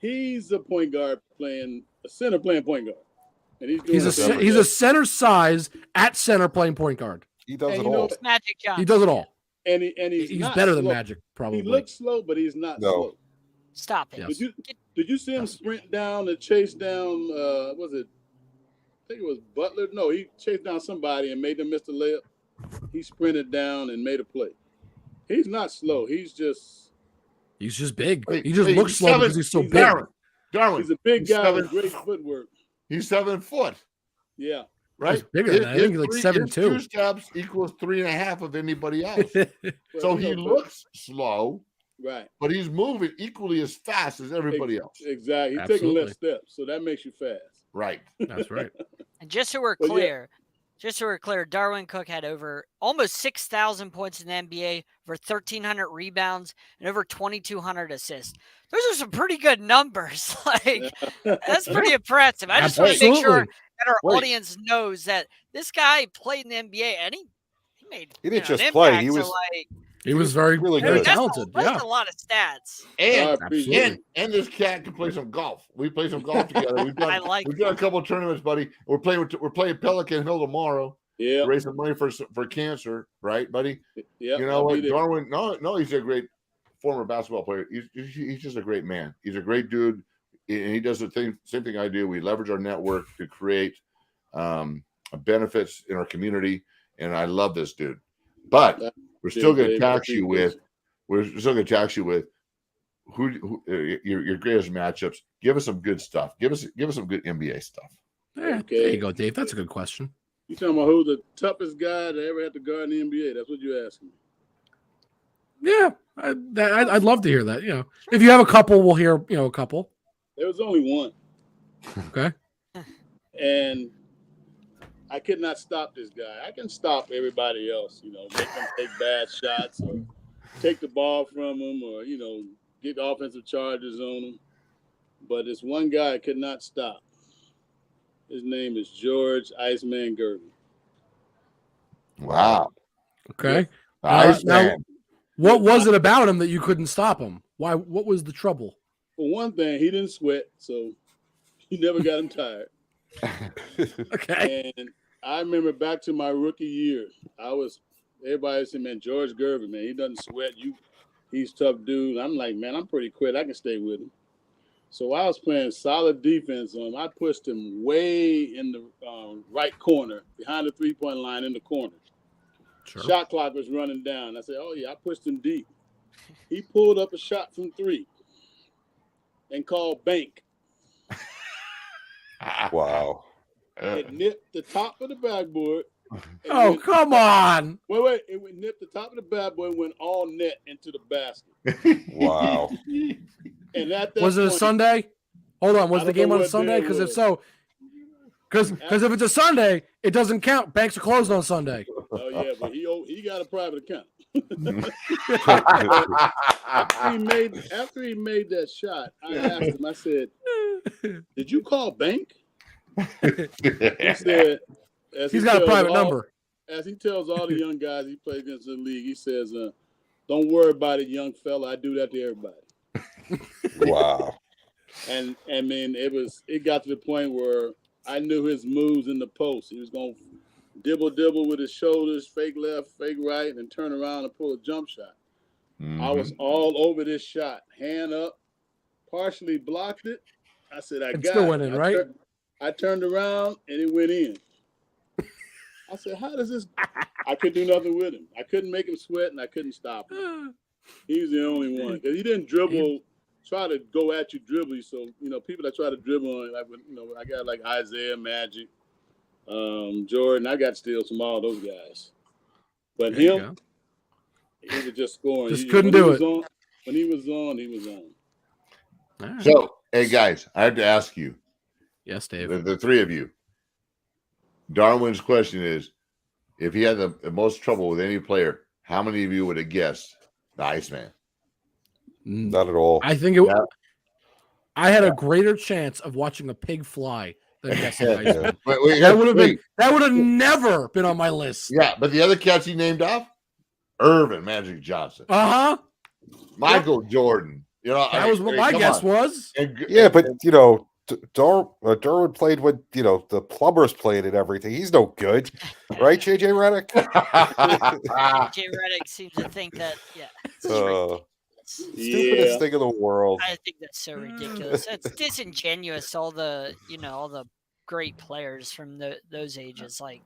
[SPEAKER 5] He's a point guard playing a center playing point guard. And
[SPEAKER 2] he's a center size at center playing point guard.
[SPEAKER 1] He does it all.
[SPEAKER 3] Magic Johnson.
[SPEAKER 2] He does it all.
[SPEAKER 5] And he's
[SPEAKER 2] better
[SPEAKER 5] slow.
[SPEAKER 2] than Magic, probably.
[SPEAKER 5] He looks slow, but he's not slow.
[SPEAKER 3] Stop it.
[SPEAKER 2] Yes.
[SPEAKER 5] Did you see him sprint down and chase down? Was it? I think it was Butler. No, he chased down somebody and made them miss the layup. He sprinted down and made a play. He's not slow. He's just
[SPEAKER 2] big. He just looks slow because he's so big.
[SPEAKER 5] Darwin. He's a big guy with great footwork.
[SPEAKER 4] He's 7 foot.
[SPEAKER 5] Yeah.
[SPEAKER 4] Right?
[SPEAKER 2] He's bigger than that. I think he's like 7'2".
[SPEAKER 4] 2 steps equals 3.5 of anybody else. So he looks slow,
[SPEAKER 5] Right.
[SPEAKER 4] but he's moving equally as fast as everybody else.
[SPEAKER 5] Exactly. He's taking
[SPEAKER 2] Absolutely.
[SPEAKER 5] less steps, so that makes you fast.
[SPEAKER 4] Right.
[SPEAKER 2] That's right.
[SPEAKER 3] And just so we're
[SPEAKER 5] Well, yeah.
[SPEAKER 3] clear, Darwin Cook had over almost 6,000 points in the NBA, over 1,300 rebounds, and over 2,200 assists. Those are some pretty good numbers. Like, that's pretty impressive. I just want to make sure
[SPEAKER 2] Absolutely.
[SPEAKER 3] that our
[SPEAKER 4] Wait.
[SPEAKER 3] audience knows that this guy played in the NBA and he made
[SPEAKER 1] He didn't
[SPEAKER 3] an
[SPEAKER 1] just play,
[SPEAKER 3] impact.
[SPEAKER 1] he
[SPEAKER 3] So,
[SPEAKER 1] was
[SPEAKER 3] like,
[SPEAKER 2] He was very,
[SPEAKER 1] really
[SPEAKER 2] very
[SPEAKER 1] good.
[SPEAKER 2] talented.
[SPEAKER 3] that's
[SPEAKER 2] Yeah.
[SPEAKER 3] a lot of stats.
[SPEAKER 4] And
[SPEAKER 5] appreciate
[SPEAKER 4] and this cat can play some golf. We play some golf together. We've done
[SPEAKER 3] I like
[SPEAKER 4] we've done a couple of tournaments, buddy. We're playing Pelican Hill tomorrow.
[SPEAKER 5] Yeah.
[SPEAKER 4] To raise some money for cancer, right, buddy?
[SPEAKER 5] Yeah.
[SPEAKER 4] You know what, Darwin? No, he's a great former basketball player. He's just a great man. He's a great dude, and he does the same thing I do. We leverage our network to create benefits in our community, and I love this dude. But we're still going to tax you with. We're still going to tax you with who your greatest matchups. Give us some good stuff. Give us some good NBA stuff.
[SPEAKER 2] Yeah,
[SPEAKER 5] Okay.
[SPEAKER 2] There you go, Dave. That's a good question.
[SPEAKER 5] You talking about who's the toughest guy that ever had to guard in the NBA? That's what you're asking me.
[SPEAKER 2] Yeah, I'd love to hear that. You know, if you have a couple, we'll hear. You know, a couple.
[SPEAKER 5] There was only one.
[SPEAKER 2] Okay.
[SPEAKER 5] And I could not stop this guy. I can stop everybody else, you know, make them take bad shots or take the ball from them or, you know, get offensive charges on them. But this one guy I could not stop. His name is George Iceman Gervin.
[SPEAKER 4] Wow.
[SPEAKER 2] Okay.
[SPEAKER 4] Nice
[SPEAKER 2] now-
[SPEAKER 4] man.
[SPEAKER 2] What was it about him that you couldn't stop him? Why? What was the trouble?
[SPEAKER 5] For one thing, he didn't sweat, so he never got him tired.
[SPEAKER 2] Okay.
[SPEAKER 5] And I remember back to my rookie year, everybody said, man, George Gervin, man, he doesn't sweat. He's a tough dude. I'm like, man, I'm pretty quick. I can stay with him. So I was playing solid defense on him. I pushed him way in the right corner, behind the three-point line in the corner.
[SPEAKER 2] Sure.
[SPEAKER 5] Shot clock was running down. I said, oh, yeah, I pushed him deep. He pulled up a shot from 3 and called bank.
[SPEAKER 1] Wow.
[SPEAKER 5] It nipped the top of the backboard.
[SPEAKER 2] Oh, come on.
[SPEAKER 5] Wait. It nipped the top of the backboard and went all net into the basket.
[SPEAKER 1] Wow.
[SPEAKER 5] And at that
[SPEAKER 2] Was it a
[SPEAKER 5] point,
[SPEAKER 2] Sunday? Hold on. Was
[SPEAKER 5] I
[SPEAKER 2] the
[SPEAKER 5] don't
[SPEAKER 2] game
[SPEAKER 5] know
[SPEAKER 2] on a
[SPEAKER 5] what
[SPEAKER 2] Sunday?
[SPEAKER 5] day it
[SPEAKER 2] Because if
[SPEAKER 5] was.
[SPEAKER 2] so, because if it's a Sunday, it doesn't count. Banks are closed on Sunday.
[SPEAKER 5] Oh yeah, but he got a private account. After he made that shot, I asked him. I said, "Did you call bank?" He said,
[SPEAKER 2] He's got a private number.
[SPEAKER 5] As he tells all the young guys he plays against in the league, he says, "Don't worry about it, young fella. I do that to everybody."
[SPEAKER 1] Wow.
[SPEAKER 5] And I mean, it got to the point where I knew his moves in the post. He was going to dibble with his shoulders, fake left, fake right, and turn around and pull a jump shot.
[SPEAKER 4] Mm-hmm.
[SPEAKER 5] I was all over this shot, hand up, partially blocked it. I said, I
[SPEAKER 2] It's
[SPEAKER 5] got
[SPEAKER 2] still
[SPEAKER 5] it.
[SPEAKER 2] went in, right?
[SPEAKER 5] I turned around and it went in. I said, how does this? I could do nothing with him. I couldn't make him sweat and I couldn't stop him. He was the only one because he didn't dribble. Try to go at you, dribble you. So, you know, people that try to dribble on, like, you know, I got like Isaiah, Magic, Jordan. I got steals from all those guys. But
[SPEAKER 2] There you
[SPEAKER 5] him, he was just scoring.
[SPEAKER 2] Just couldn't do it.
[SPEAKER 5] When he was on, he was on.
[SPEAKER 2] All right.
[SPEAKER 4] So, hey guys, I have to ask you,
[SPEAKER 2] Yes, Dave.
[SPEAKER 4] the three of you. Darwin's question is, if he had the most trouble with any player, how many of you would have guessed the Iceman?
[SPEAKER 1] Not at all.
[SPEAKER 2] I think I had a greater chance of watching a pig fly than guessing Iceman. That would have never been on my list.
[SPEAKER 4] Yeah, but the other cats he named off, Irvin, Magic Johnson, Michael Jordan. You know,
[SPEAKER 2] That was what my guess was.
[SPEAKER 1] Yeah, but you know, Darwin played when you know the plumbers played and everything. He's no good, right, JJ Redick?
[SPEAKER 3] Jay Redick seems to think that, it's
[SPEAKER 1] Stupidest thing in the world.
[SPEAKER 3] I think that's so ridiculous. It's disingenuous. All the great players from those ages, like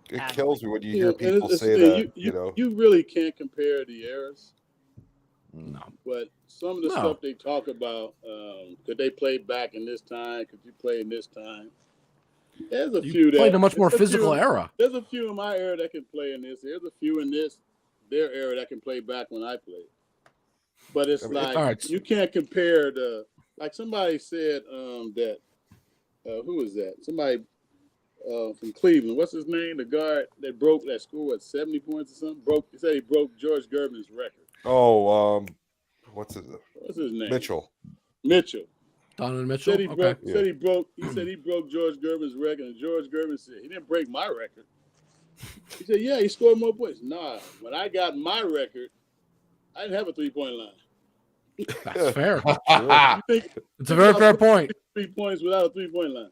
[SPEAKER 1] It kills me when you
[SPEAKER 5] You
[SPEAKER 1] hear
[SPEAKER 5] know,
[SPEAKER 1] people
[SPEAKER 5] it's-
[SPEAKER 1] say that. You know,
[SPEAKER 5] you really can't compare the eras.
[SPEAKER 2] No.
[SPEAKER 5] But some of the stuff they talk about, could they play back in this time? Could you play in this time? There's a few that
[SPEAKER 2] played in a much more
[SPEAKER 5] there's a
[SPEAKER 2] physical
[SPEAKER 5] few-
[SPEAKER 2] era.
[SPEAKER 5] There's a few in my era that can play in this. There's a few in their era that can play back when I played. But it's you can't compare like somebody said that who was that? Somebody from Cleveland. What's his name? The guard that scored 70 points or something. He said he broke George Gervin's record.
[SPEAKER 1] Oh, what's his name? Mitchell.
[SPEAKER 2] Donovan Mitchell.
[SPEAKER 5] Said he broke George Gervin's record, and George Gervin said he didn't break my record. He said, yeah, he scored more points. Nah, when I got my record, I didn't have a 3-point line.
[SPEAKER 2] That's fair. It's a very fair point.
[SPEAKER 5] 3 points without a 3-point line.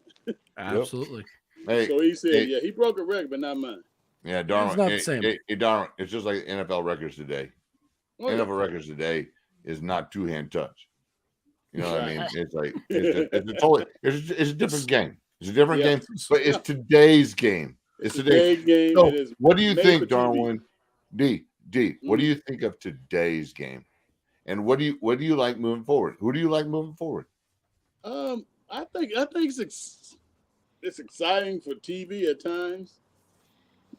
[SPEAKER 2] Absolutely.
[SPEAKER 4] Hey,
[SPEAKER 5] so he said, he broke a record, but not mine.
[SPEAKER 4] Yeah, Darwin.
[SPEAKER 2] It's not the same.
[SPEAKER 4] Darwin, it's just like NFL records today. NFL records today is not two-hand touch. You know what I mean? It's like it's a different game. It's a different game, but it's today's game. It's today's game. So what do you think, Darwin? D. What do you think of today's game? And what do you like moving forward? Who do you like moving forward?
[SPEAKER 5] I think it's exciting for TV at times,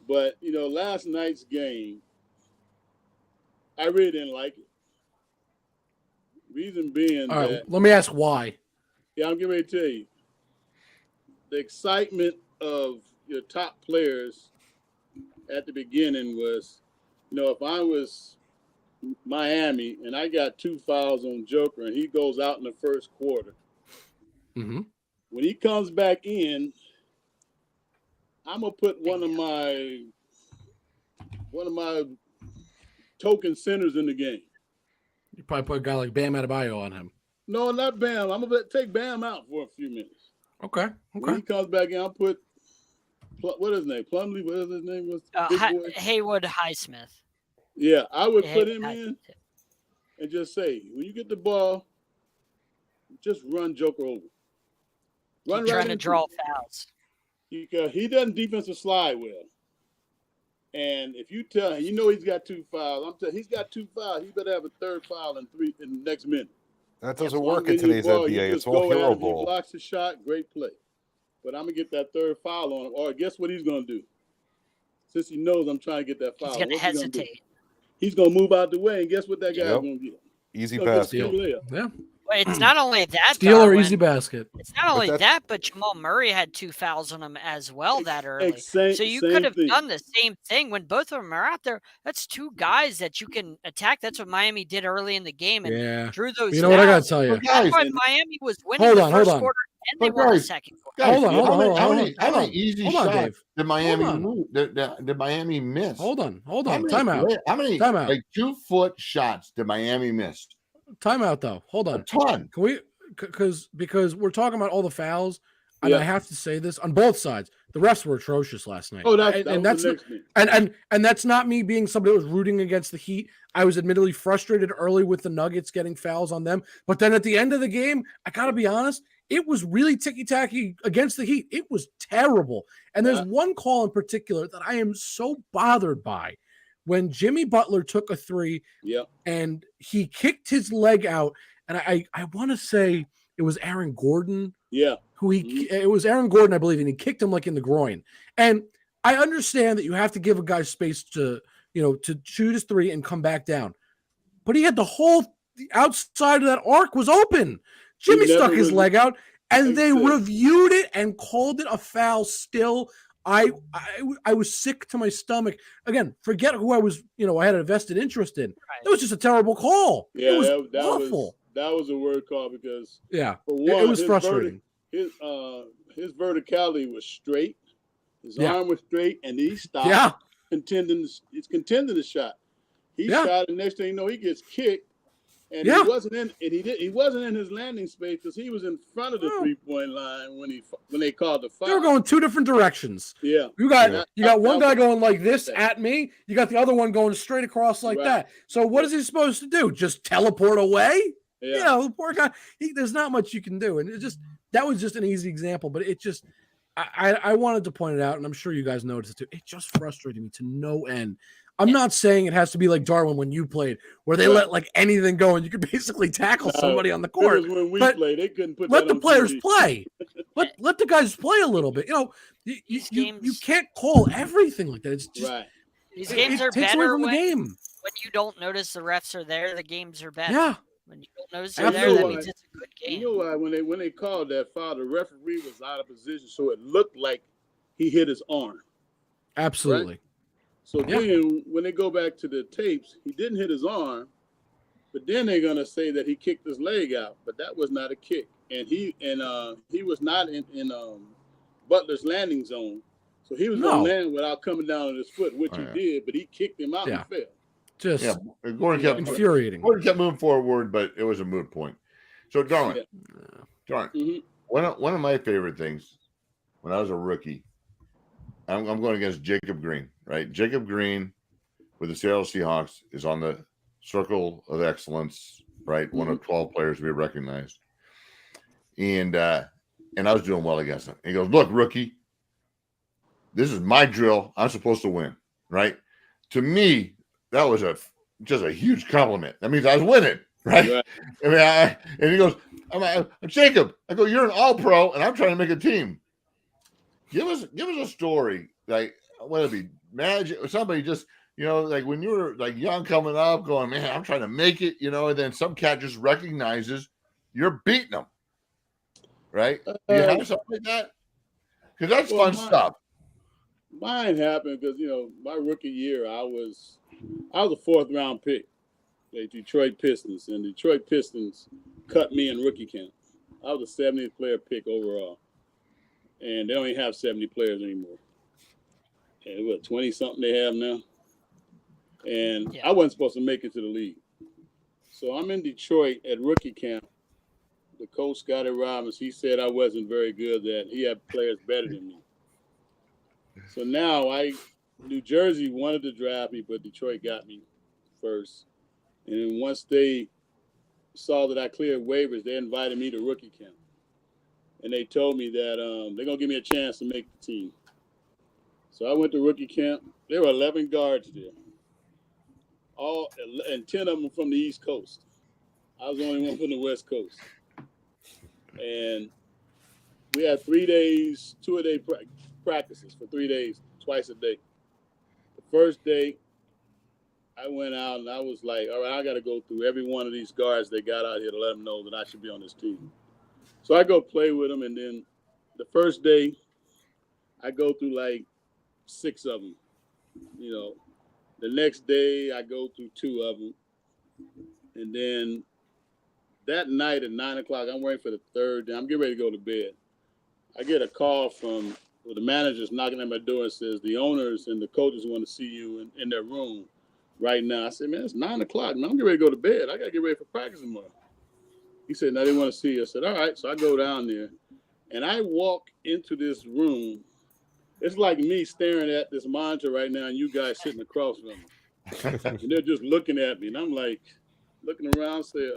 [SPEAKER 5] but last night's game, I really didn't like it. Reason being
[SPEAKER 2] all right, let me ask why.
[SPEAKER 5] Yeah, I'm getting ready to tell you. The excitement of your top players at the beginning was, if I was Miami and I got 2 fouls on Joker and he goes out in the first quarter, when he comes back in, I'm gonna put one of my token centers in the game.
[SPEAKER 2] You probably put a guy like Bam Adebayo on him.
[SPEAKER 5] No, not Bam. I'm gonna take Bam out for a few minutes.
[SPEAKER 2] Okay.
[SPEAKER 5] When he comes back in, I'll put what is his name? Plumlee. What is his name?
[SPEAKER 3] Haywood Highsmith.
[SPEAKER 5] Yeah, I would put him in and just say, when you get the ball, just run Joker over.
[SPEAKER 3] Run trying to draw fouls.
[SPEAKER 5] He doesn't defensive slide well. And if you tell him, he's got 2 fouls. He's got 2 fouls. He better have a 3rd foul in the next minute.
[SPEAKER 1] That doesn't work in today's NBA. It's all hero ball.
[SPEAKER 5] He blocks the shot, great play. But I'm gonna get that 3rd foul on him. Or guess what he's gonna do? Since he knows I'm trying to get that foul,
[SPEAKER 3] he's gonna hesitate.
[SPEAKER 5] He's gonna move out the way, and guess what that guy's gonna get?
[SPEAKER 1] Easy pass.
[SPEAKER 2] Yeah.
[SPEAKER 3] Well, it's not only that.
[SPEAKER 2] Steal or easy basket.
[SPEAKER 3] It's not only that, but Jamal Murray had 2 fouls on him as well that early. So you could have done the same thing when both of them are out there. That's 2 guys that you can attack. That's what Miami did early in the game and drew those.
[SPEAKER 2] You know what I gotta tell you?
[SPEAKER 3] That's why Miami was winning the first quarter and they won the second quarter.
[SPEAKER 2] Hold on.
[SPEAKER 4] How many easy shots did Miami miss?
[SPEAKER 2] Hold on. Time out.
[SPEAKER 4] How many 2-foot shots did Miami miss?
[SPEAKER 2] Time out though. Hold on.
[SPEAKER 4] A ton.
[SPEAKER 2] Can we? Because we're talking about all the fouls, and I have to say this on both sides. The refs were atrocious last night.
[SPEAKER 5] Oh, that's
[SPEAKER 2] not me being somebody that was rooting against the Heat. I was admittedly frustrated early with the Nuggets getting fouls on them, but then at the end of the game, I gotta be honest, it was really ticky-tacky against the Heat. It was terrible. And there's one call in particular that I am so bothered by. When Jimmy Butler took a 3 and he kicked his leg out, and I want to say it was Aaron Gordon.
[SPEAKER 5] Yeah.
[SPEAKER 2] It was Aaron Gordon, I believe, and he kicked him like in the groin. And I understand that you have to give a guy space to shoot his 3 and come back down. But he had the outside of that arc was open. Jimmy stuck his leg out, and they reviewed it and called it a foul still. I was sick to my stomach. Again, forget who I was, I had a vested interest in. It was just a terrible call.
[SPEAKER 5] Yeah,
[SPEAKER 2] it was awful.
[SPEAKER 5] That was a word call because
[SPEAKER 2] for one,
[SPEAKER 5] it
[SPEAKER 2] was frustrating.
[SPEAKER 5] His verticality was straight. His arm was straight, and he stopped.
[SPEAKER 2] Yeah.
[SPEAKER 5] Contending the shot. He shot, and next thing you know, he gets kicked. And he wasn't in his landing space because he was in front of the 3-point line when they called the foul.
[SPEAKER 2] They were going 2 different directions.
[SPEAKER 5] Yeah.
[SPEAKER 2] You got one guy going like this at me. You got the other one going straight across like that. So what is he supposed to do? Just teleport away?
[SPEAKER 5] Yeah.
[SPEAKER 2] The poor guy. There's not much you can do. And that was just an easy example, but it just I wanted to point it out, and I'm sure you guys noticed it too. It just frustrated me to no end. I'm not saying it has to be like Darwin when you played, where they let like anything go and you could basically tackle somebody on the court.
[SPEAKER 5] When we played, they couldn't put
[SPEAKER 2] let
[SPEAKER 5] that
[SPEAKER 2] the players
[SPEAKER 5] TV.
[SPEAKER 2] play. Let the guys play a little bit. You can't call everything like that. It's just
[SPEAKER 3] These games
[SPEAKER 2] it
[SPEAKER 3] are
[SPEAKER 2] takes
[SPEAKER 3] better
[SPEAKER 2] away from the game.
[SPEAKER 3] when you don't notice the refs are there, the games are better.
[SPEAKER 2] Yeah.
[SPEAKER 3] When you don't notice they're there, that
[SPEAKER 5] Absolutely.
[SPEAKER 3] means it's a good game.
[SPEAKER 5] You know why? When they called that foul, the referee was out of position, so it looked like he hit his arm.
[SPEAKER 2] Absolutely.
[SPEAKER 5] Right? So then when they go back to the tapes, he didn't hit his arm, but then they're gonna say that he kicked his leg out, but that was not a kick, and he was not in Butler's landing zone, so he was gonna land without coming down on his foot, which he did, but he kicked him out and fell.
[SPEAKER 2] Just
[SPEAKER 4] Gordon kept
[SPEAKER 2] infuriating.
[SPEAKER 4] Gordon kept moving forward, but it was a moot point. So, Darwin, one of my favorite things when I was a rookie, I'm going against Jacob Green, right? Jacob Green with the Seattle Seahawks is on the Circle of Excellence, right? One of 12 players to be recognized. And I was doing well against him. He goes, "Look, rookie, this is my drill. I'm supposed to win," right? To me, that was just a huge compliment. That means I was winning, right? I mean, and he goes, I'm Jacob. I go, "You're an all-pro, and I'm trying to make a team. Give us a story, like whether it be magic or somebody just, like when you were like young coming up, going, man, I'm trying to make it, and then some cat just recognizes you're beating them, right? Do you have something like that? Because that's fun stuff.
[SPEAKER 5] Mine happened because my rookie year, I was a 4th round pick, the Detroit Pistons, and Detroit Pistons cut me in rookie camp. I was a 70th player pick overall, and they don't even have 70 players anymore. And what 20 something they have now, and I wasn't supposed to make it to the league. So I'm in Detroit at rookie camp. The coach, Scotty Robbins, he said I wasn't very good, that he had players better than me. So now New Jersey wanted to draft me, but Detroit got me first. And then once they saw that I cleared waivers, they invited me to rookie camp. And they told me that they're going to give me a chance to make the team. So I went to rookie camp. There were 11 guards there, and 10 of them from the East Coast. I was the only one from the West Coast. And we had 3 days, 2-a-day practices for 3 days, twice a day. The first day, I went out and I was like, all right, I got to go through every one of these guards they got out here to let them know that I should be on this team. So I go play with them, and then the first day, I go through like 6 of them. The next day, I go through 2 of them. And then that night at 9 o'clock, I'm waiting for the third day. I'm getting ready to go to bed. I get a call from the manager's knocking at my door and says, the owners and the coaches want to see you in their room right now. I said, man, it's 9 o'clock. Man, I'm getting ready to go to bed. I got to get ready for practice tomorrow. He said, no, they want to see you. I said, all right. So I go down there, and I walk into this room. It's like me staring at this monitor right now, and you guys sitting across from me. And they're just looking at me. And I'm like, looking around, say,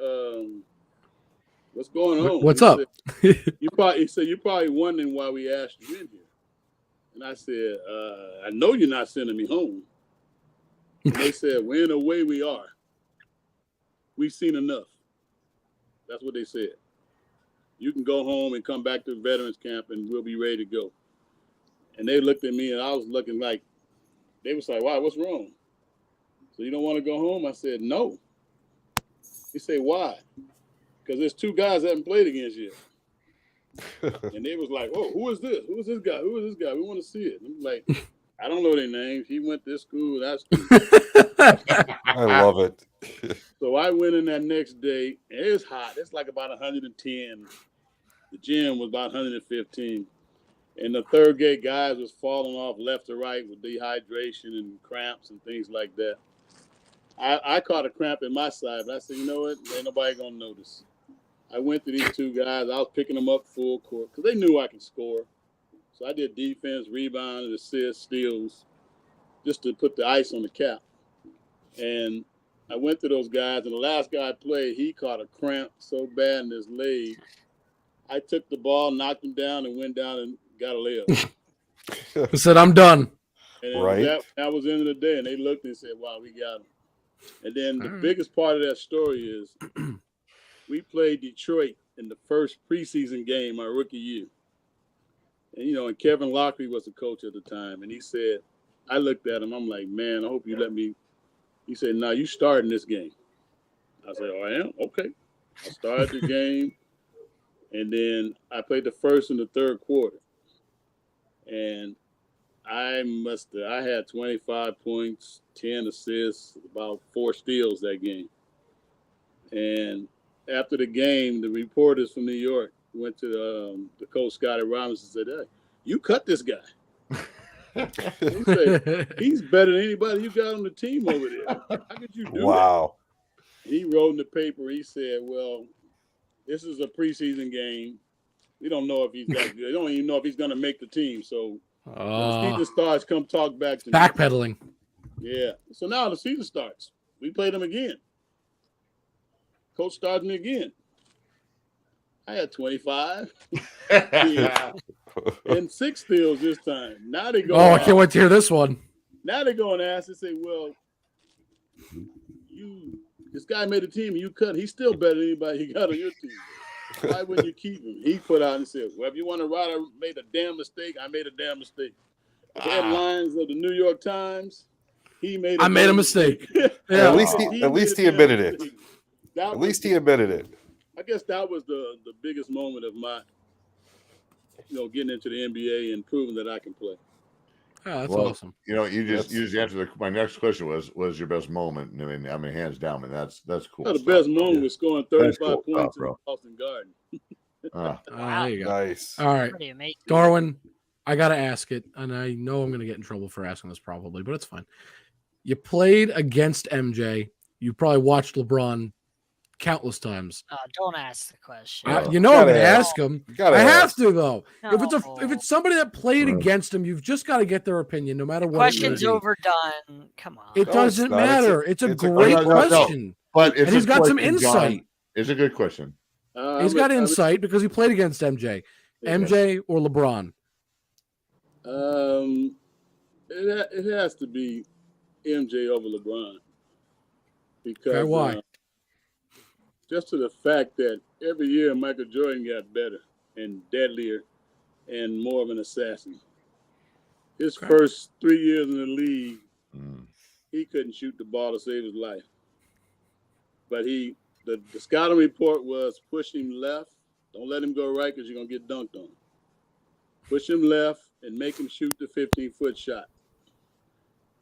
[SPEAKER 5] what's going on?
[SPEAKER 2] What's up?
[SPEAKER 5] You're probably wondering why we asked you in here. And I said, I know you're not sending me home. And they said, well, in a way we are. We've seen enough. That's what they said. You can go home and come back to veterans camp and we'll be ready to go. And they looked at me and I was looking like, they was like, wow, what's wrong? So you don't want to go home? I said, no. He said, why? Because there's 2 guys that haven't played against you. And they was like, oh, who is this? Who is this guy? Who is this guy? We want to see it. And I'm like, I don't know their names. He went to this school, that school.
[SPEAKER 1] I love it.
[SPEAKER 5] So I went in that next day. And it was hot. It's like about 110. The gym was about 115. And the third gate guys was falling off left to right with dehydration and cramps and things like that. I caught a cramp in my side, but I said, you know what? Ain't nobody going to notice. I went to these 2 guys. I was picking them up full court because they knew I could score. So I did defense, rebound, assists, steals, just to put the ice on the cap. And I went to those guys, and the last guy I played, he caught a cramp so bad in his leg. I took the ball, knocked him down, and went down and got a layup.
[SPEAKER 2] I said, I'm done.
[SPEAKER 5] And
[SPEAKER 1] right.
[SPEAKER 5] That was the end of the day, and they looked and said, wow, we got him. And then the biggest part of that story is we played Detroit in the first preseason game my rookie year. And, and Kevin Lockley was the coach at the time. And he said, I looked at him, I'm like, man, I hope you let me He said, "No, you starting this game." I said, "Oh, I am? Okay." I started the game, and then I played the first and the third quarter. And I had 25 points, 10 assists, about 4 steals that game. And after the game, the reporters from New York went to the coach, Scotty Robinson, and said, "Hey, you cut this guy." He said, "He's better than anybody you got on the team over there. How could you do
[SPEAKER 1] Wow.
[SPEAKER 5] that?" He wrote in the paper, he said, "Well, this is a preseason game. We don't know if he's that good. I don't even know if he's going to make the team. So when the season starts, come talk back to me."
[SPEAKER 2] Backpedaling.
[SPEAKER 5] Yeah. So now the season starts. We played him again. Coach starts me again. I had 25 and 6 steals this time. Now they go.
[SPEAKER 2] Oh, I can't wait to hear this one.
[SPEAKER 5] Now they're going to ask and say, "Well, this guy made a team and you cut. He's still better than anybody you got on your team. Why wouldn't you keep him?" He put out and said, "Well, if you want to write, I made a damn mistake. I made a damn mistake." The headlines of the New York Times. I
[SPEAKER 2] made a mistake.
[SPEAKER 1] Yeah. At least he admitted it. At least he admitted it.
[SPEAKER 5] I guess that was the biggest moment of my, getting into the NBA and proving that I can play.
[SPEAKER 2] Oh, that's awesome.
[SPEAKER 4] You just answered my next question was your best moment. I mean, hands down, and that's cool.
[SPEAKER 5] The best moment was scoring 35 points in Boston Garden.
[SPEAKER 2] There you go.
[SPEAKER 1] Nice.
[SPEAKER 2] All right, Darwin, I got to ask it, and I know I'm going to get in trouble for asking this probably, but it's fine. You played against MJ. You probably watched LeBron countless times.
[SPEAKER 3] Don't ask the question.
[SPEAKER 2] I'm going to ask him. I have to though.
[SPEAKER 3] No.
[SPEAKER 2] If it's somebody that played against him, you've just got to get their opinion, no matter what.
[SPEAKER 3] Question's overdone. Come on.
[SPEAKER 2] It doesn't matter. It's a great question.
[SPEAKER 4] But
[SPEAKER 2] and he's got some insight.
[SPEAKER 4] It's a good question.
[SPEAKER 2] He's got insight because he played against MJ. MJ or LeBron?
[SPEAKER 5] It has to be MJ over LeBron. Because
[SPEAKER 2] why?
[SPEAKER 5] Just to the fact that every year Michael Jordan got better and deadlier and more of an assassin. His first 3 years in the league, he couldn't shoot the ball to save his life. But the scouting report was push him left. Don't let him go right because you're going to get dunked on. Push him left and make him shoot the 15-foot shot.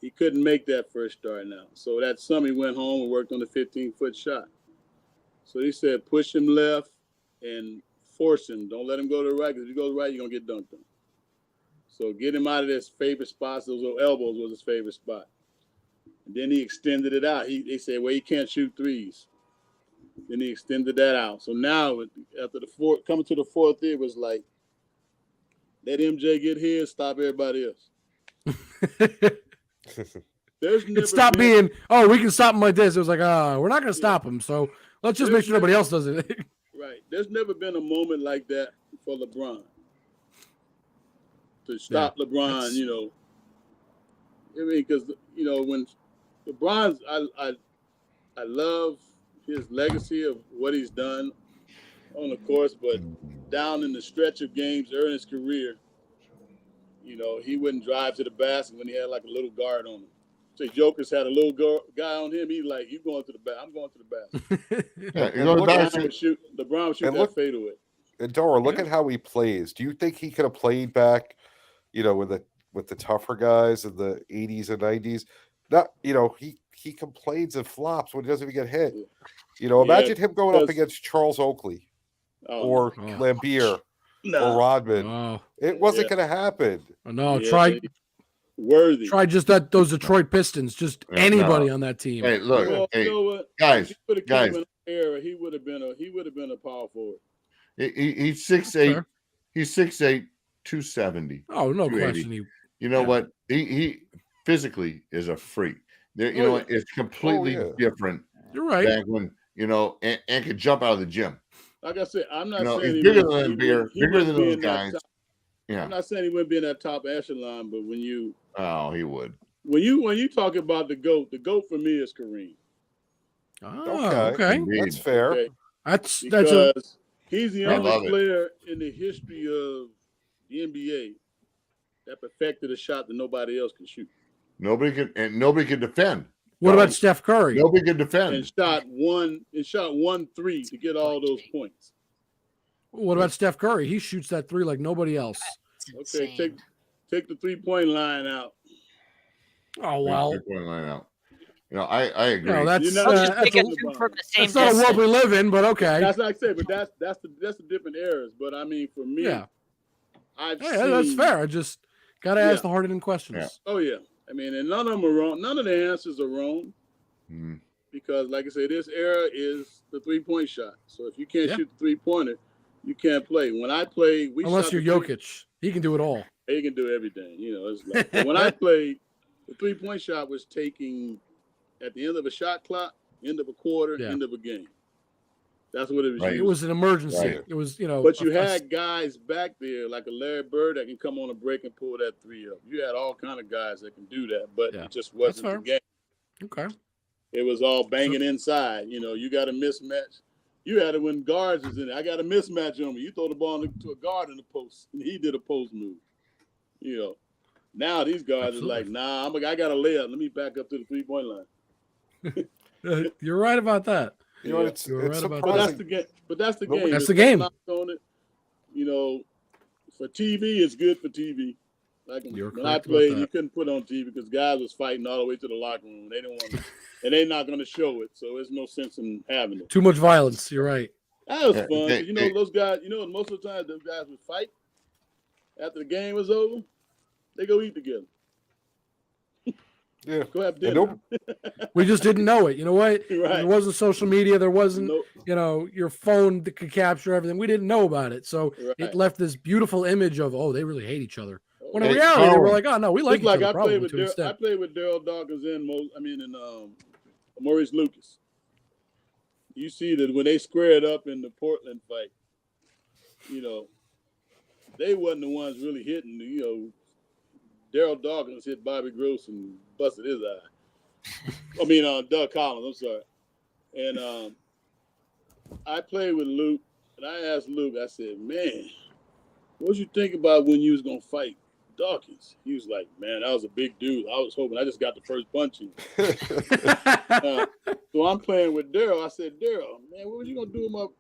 [SPEAKER 5] He couldn't make that first start now. So that summer he went home and worked on the 15-foot shot. So he said, push him left and force him. Don't let him go to the right, because if you go to the right, you're going to get dunked on. So get him out of his favorite spots. Those little elbows was his favorite spot. And then he extended it out. They said, well, he can't shoot threes. Then he extended that out. So now, after coming to the fourth year, it was like, let MJ get his, stop everybody else. There's never
[SPEAKER 2] Stop being, we can stop him like this. It was like, we're not going to stop him. So let's just make sure nobody else does it.
[SPEAKER 5] Right. There's never been a moment like that for LeBron. To stop LeBron, I mean, because, when LeBron's, I love his legacy of what he's done on the course, but down in the stretch of games early in his career, he wouldn't drive to the basket when he had like a little guard on him. Say Joker's had a little guy on him. He's like, "You going to the basket? I'm going to the basket." LeBron would shoot that fadeaway.
[SPEAKER 1] And Dora, look at how he plays. Do you think he could have played back, with the tougher guys in the 80s and 90s? Not, he complains and flops when he doesn't even get hit. Imagine him going up against Charles Oakley or Lambeer or Rodman.
[SPEAKER 2] Oh.
[SPEAKER 1] It wasn't going to happen.
[SPEAKER 2] No,
[SPEAKER 5] Worthy.
[SPEAKER 2] Try just those Detroit Pistons. Just anybody on that team.
[SPEAKER 4] Hey, look,
[SPEAKER 5] you know what?
[SPEAKER 4] guys.
[SPEAKER 5] He would have been a power forward.
[SPEAKER 4] He's 6'8". He's 6'8", 270.
[SPEAKER 2] Oh, no question.
[SPEAKER 4] You know what? He physically is a freak. It's completely different.
[SPEAKER 2] You're right.
[SPEAKER 4] Back when and could jump out of the gym.
[SPEAKER 5] Like I said, I'm not saying
[SPEAKER 4] he's bigger than Beer, bigger than those guys. Yeah.
[SPEAKER 5] I'm not saying he wouldn't be in that top echelon, but when you
[SPEAKER 4] he would.
[SPEAKER 5] When you talk about the GOAT for me is Kareem.
[SPEAKER 2] Okay.
[SPEAKER 1] That's fair.
[SPEAKER 5] Okay?
[SPEAKER 2] That's
[SPEAKER 5] he's the only player in the history of the NBA that perfected a shot that nobody else can shoot.
[SPEAKER 4] Nobody can defend.
[SPEAKER 2] What about Steph Curry?
[SPEAKER 4] Nobody could defend.
[SPEAKER 5] And shot 1 3 to get all those points.
[SPEAKER 2] What about Steph Curry? He shoots that 3 like nobody else.
[SPEAKER 5] Okay, take the 3-point line out.
[SPEAKER 2] Oh well.
[SPEAKER 4] 3-point line out. I agree.
[SPEAKER 2] No, that's
[SPEAKER 3] Just take a 2 from the same
[SPEAKER 2] that's not a world we live in, but okay.
[SPEAKER 5] That's like I said, but that's the different eras. But I mean, for me, I've seen,
[SPEAKER 2] that's fair. I just gotta ask the hard-hitting questions.
[SPEAKER 5] Yeah. Oh yeah, I mean, and none of them are wrong. None of the answers are wrong. Because, like I said, this era is the 3-point shot. So if you can't shoot the 3-pointer, you can't play. When I played,
[SPEAKER 2] unless you're Jokic, he can do it all.
[SPEAKER 5] He can do everything. It's like when I played, the 3-point shot was taking at the end of a shot clock, end of a quarter, end of a game. That's what it was.
[SPEAKER 4] Right.
[SPEAKER 2] It was an emergency.
[SPEAKER 4] Right.
[SPEAKER 2] It was,
[SPEAKER 5] But you had guys back there like a Larry Bird that can come on a break and pull that 3 up. You had all kind of guys that can do that, but it just wasn't the game.
[SPEAKER 2] Okay.
[SPEAKER 5] It was all banging inside. You got a mismatch. You had it when guards was in it. I got a mismatch on me. You throw the ball to a guard in the post, and he did a post move. Now these guys are like, nah, I got a layup. Let me back up to the 3-point line.
[SPEAKER 2] You're right about that.
[SPEAKER 1] It's
[SPEAKER 2] right about
[SPEAKER 5] but that's the game. But that's the game.
[SPEAKER 2] That's the game.
[SPEAKER 5] On it, for TV, it's good for TV. Like when I played, you couldn't put on TV because guys was fighting all the way to the locker room. They didn't want to, and they're not going to show it, so there's no sense in having it.
[SPEAKER 2] Too much violence. You're right.
[SPEAKER 5] That was fun. Those guys. Most of the time, those guys would fight after the game was over. They go eat together.
[SPEAKER 1] Yeah.
[SPEAKER 5] Go have dinner.
[SPEAKER 2] We just didn't know it. You know what?
[SPEAKER 5] Right.
[SPEAKER 2] There wasn't social media. There wasn't, your phone that could capture everything. We didn't know about it. So it left this beautiful image of, they really hate each other. When in reality, they were like, oh, no, we like each other.
[SPEAKER 5] I played with Daryl Dawkins and Maurice Lucas. You see that when they squared up in the Portland fight, they wasn't the ones really hitting. Daryl Dawkins hit Bobby Gross and busted his eye. Doug Collins, I'm sorry. And I played with Luke, and I asked Luke, I said, man, what did you think about when you was going to fight Dawkins? He was like, man, that was a big dude. I was hoping I just got the first punch in. So I'm playing with Daryl. I said, Daryl, man, what was you going to do with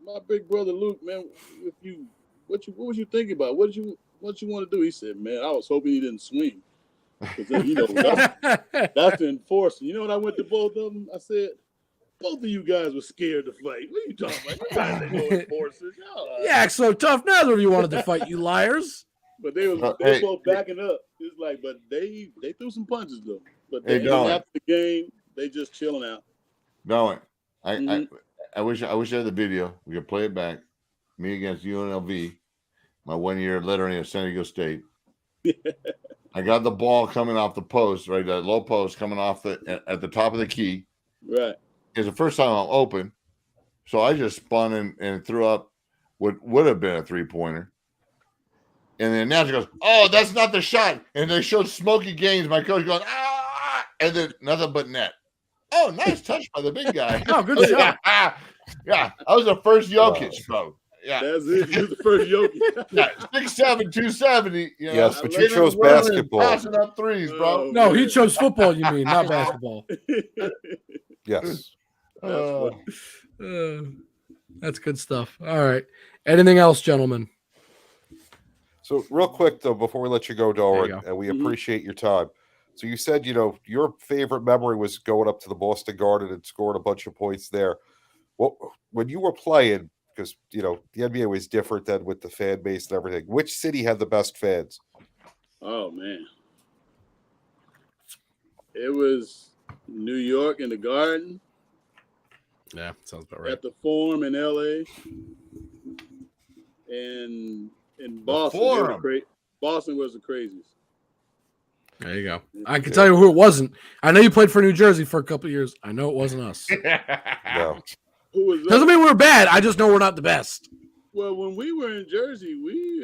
[SPEAKER 5] my big brother Luke, man? What was you thinking about? What you want to do? He said, man, I was hoping he didn't swing. Because that's the enforcer. You know what I went to both of them? I said, both of you guys were scared to fight. What are you talking about? You guys ain't no enforcers.
[SPEAKER 2] You act so tough. Neither of you wanted to fight, you liars.
[SPEAKER 5] But they were both backing up. It's like, but they threw some punches though. But after the game, they just chilling out.
[SPEAKER 4] No, I wish I had the video. We could play it back. Me against UNLV. My 1 year lettering at San Diego State. I got the ball coming off the post, right? The low post coming off at the top of the key.
[SPEAKER 5] Right.
[SPEAKER 4] It's the first time I'm open. So I just spun and threw up what would have been a 3-pointer. And the announcer goes, oh, that's not the shot. And they showed Smokey Gaines, my coach, going, and then nothing but net. Oh, nice touch by the big guy.
[SPEAKER 2] Oh, good shot.
[SPEAKER 4] Yeah, I was the first Jokic, bro. Yeah,
[SPEAKER 5] that's it. He was the first Jokic.
[SPEAKER 4] 6'7", 270.
[SPEAKER 1] Yes, but you chose basketball.
[SPEAKER 4] Passing up threes, bro.
[SPEAKER 2] No, he chose football. You mean not basketball?
[SPEAKER 1] Yes.
[SPEAKER 2] That's good stuff. All right. Anything else, gentlemen?
[SPEAKER 1] So real quick though, before we let you go, Doran, and we appreciate your time. So you said, your favorite memory was going up to the Boston Garden and scoring a bunch of points there. Well, when you were playing, because, the NBA was different than with the fan base and everything, which city had the best fans?
[SPEAKER 5] Oh, man. It was New York in the Garden.
[SPEAKER 2] Yeah, sounds about right.
[SPEAKER 5] At the Forum in L.A. And in Boston. Boston was the craziest.
[SPEAKER 2] There you go. I can tell you who it wasn't. I know you played for New Jersey for a couple of years. I know it wasn't us.
[SPEAKER 1] No.
[SPEAKER 5] Who was
[SPEAKER 2] Doesn't mean we're bad. I just know we're not the best.
[SPEAKER 5] Well, when we were in Jersey, we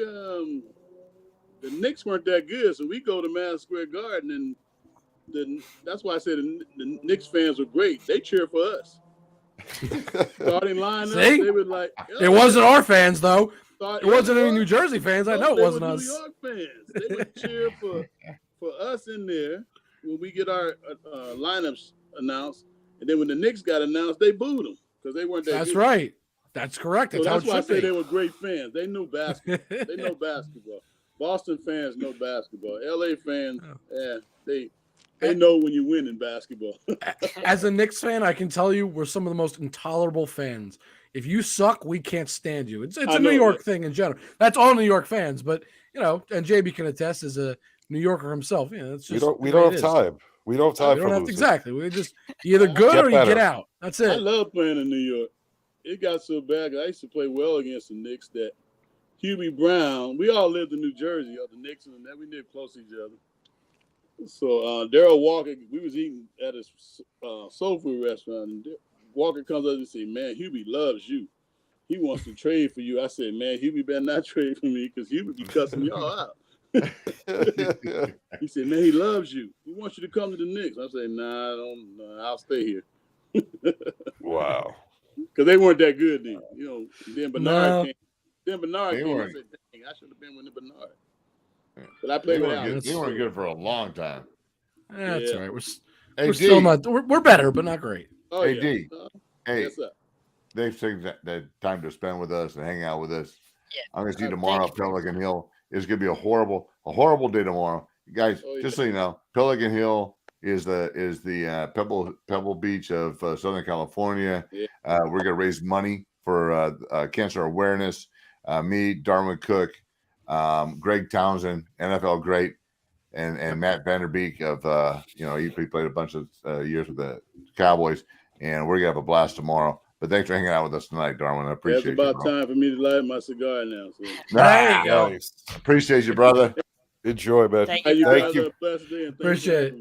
[SPEAKER 5] the Knicks weren't that good, so we go to Madison Square Garden, and that's why I said the Knicks fans were great. They cheer for us. Starting lineup, they were like,
[SPEAKER 2] it wasn't our fans though.
[SPEAKER 5] It
[SPEAKER 2] wasn't any New Jersey fans. I know it wasn't us.
[SPEAKER 5] New York fans. They would cheer for us in there when we get our lineups announced, and then when the Knicks got announced, they booed them because they weren't that
[SPEAKER 2] That's
[SPEAKER 5] good.
[SPEAKER 2] right. That's correct.
[SPEAKER 5] So that's why I say
[SPEAKER 2] be.
[SPEAKER 5] they were great fans. They knew basketball. They know basketball. Boston fans know basketball. LA fans, they know when you win in basketball.
[SPEAKER 2] As a Knicks fan, I can tell you we're some of the most intolerable fans. If you suck, we can't stand you. It's a New York thing in general. That's all New York fans, but and JB can attest as a New Yorker himself. It's just
[SPEAKER 1] we don't have time. We don't have time.
[SPEAKER 2] We don't have to, exactly. We just either good or you get out. That's it.
[SPEAKER 5] I love playing in New York. It got so bad. I used to play well against the Knicks that Hubie Brown. We all lived in New Jersey, the Knicks and that. We lived close to each other. So Darryl Walker, we was eating at a soul food restaurant, and Walker comes up and says, "Man, Hubie loves you. He wants to trade for you." I said, "Man, Hubie better not trade for me because Hubie be cussing y'all out." He said, "Man, he loves you. He wants you to come to the Knicks." I said, "Nah, I'll stay here."
[SPEAKER 1] Wow.
[SPEAKER 5] Because they weren't that good then. Then Bernard came. Then Bernard came. I said, "Dang, I should have been with the Bernard." But I played without.
[SPEAKER 4] They weren't good for a long time.
[SPEAKER 2] That's all right. We're still not. We're better, but not great.
[SPEAKER 5] Oh,
[SPEAKER 4] hey, D. Hey,
[SPEAKER 5] yes, sir.
[SPEAKER 4] They've taken that time to spend with us and hang out with us.
[SPEAKER 3] Yeah.
[SPEAKER 4] I'm going to see tomorrow at Pelican Hill. It's going to be a horrible day tomorrow. You guys, just so you know, Pelican Hill is the Pebble Beach of Southern California.
[SPEAKER 5] Yeah.
[SPEAKER 4] We're going to raise money for cancer awareness. Me, Darwin Cook, Greg Townsend, NFL great, and Matt Vanderbeek of he played a bunch of years with the Cowboys, and we're gonna have a blast tomorrow. But thanks for hanging out with us tonight, Darwin. I appreciate it.
[SPEAKER 5] It's about time for me to light my cigar now. So.
[SPEAKER 2] There you go.
[SPEAKER 1] Nice.
[SPEAKER 4] Appreciate you, brother.
[SPEAKER 1] Enjoy, man.
[SPEAKER 3] Thank
[SPEAKER 5] You
[SPEAKER 1] Thank
[SPEAKER 5] guys
[SPEAKER 1] you.
[SPEAKER 5] have a blessed day. And
[SPEAKER 2] Appreciate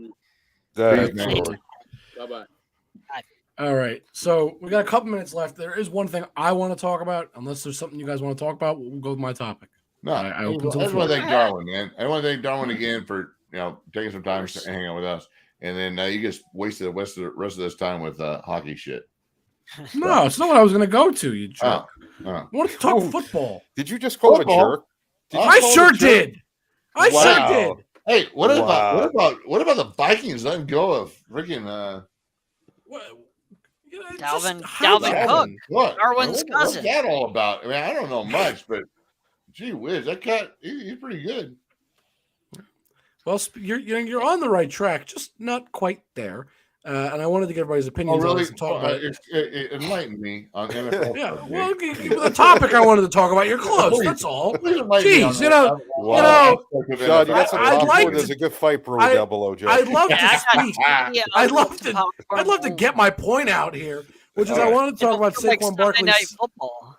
[SPEAKER 2] it.
[SPEAKER 5] Bye-bye.
[SPEAKER 2] All right. So we got a couple minutes left. There is one thing I want to talk about. Unless there's something you guys want to talk about, we'll go with my topic.
[SPEAKER 4] No,
[SPEAKER 2] I
[SPEAKER 4] I
[SPEAKER 2] open to the
[SPEAKER 4] just
[SPEAKER 2] floor.
[SPEAKER 4] want to thank Darwin, man. I want to thank Darwin again for taking some time to hang out with us. And then you just wasted the rest of this time with hockey shit.
[SPEAKER 2] No, it's not what I was going to go to, you jerk. I wanted to talk
[SPEAKER 1] Oh.
[SPEAKER 2] football.
[SPEAKER 1] Did you just call him a
[SPEAKER 4] Football?
[SPEAKER 1] jerk? Did you
[SPEAKER 2] I
[SPEAKER 1] call him
[SPEAKER 2] sure
[SPEAKER 1] a jerk?
[SPEAKER 2] did. I
[SPEAKER 1] Wow.
[SPEAKER 2] sure did.
[SPEAKER 4] Hey, what
[SPEAKER 1] Wow.
[SPEAKER 4] about the Vikings letting go of freaking
[SPEAKER 3] Dalvin
[SPEAKER 2] Dalvin
[SPEAKER 3] Cook.
[SPEAKER 4] What?
[SPEAKER 3] Darwin's
[SPEAKER 4] What's
[SPEAKER 3] cousin.
[SPEAKER 4] that all about? I mean, I don't know much, but gee whiz, that cat, he's pretty good.
[SPEAKER 2] Well, you're on the right track, just not quite there. And I wanted to get everybody's opinions on this and talk about it.
[SPEAKER 4] It enlightened me on NFL.
[SPEAKER 2] Yeah,
[SPEAKER 4] stuff,
[SPEAKER 2] well,
[SPEAKER 4] Jake.
[SPEAKER 2] the topic I wanted to talk about, you're close. That's all.
[SPEAKER 4] Please enlighten me on
[SPEAKER 2] Jeez,
[SPEAKER 4] that.
[SPEAKER 1] Wow.
[SPEAKER 4] Aspect of
[SPEAKER 1] John,
[SPEAKER 4] NFL.
[SPEAKER 1] you got some
[SPEAKER 2] I'd
[SPEAKER 1] popcorn.
[SPEAKER 2] like
[SPEAKER 1] There's
[SPEAKER 2] to-
[SPEAKER 1] a good fight brewing
[SPEAKER 2] I-
[SPEAKER 1] down below, Joe.
[SPEAKER 2] I'd love to
[SPEAKER 3] Yeah, I
[SPEAKER 2] speak.
[SPEAKER 3] Yeah,
[SPEAKER 2] I'd love to get my point out here, which is
[SPEAKER 4] All
[SPEAKER 2] I
[SPEAKER 4] right.
[SPEAKER 2] wanted to talk about
[SPEAKER 3] like
[SPEAKER 2] Saquon
[SPEAKER 3] Sunday
[SPEAKER 2] Barkley.
[SPEAKER 3] Night Football.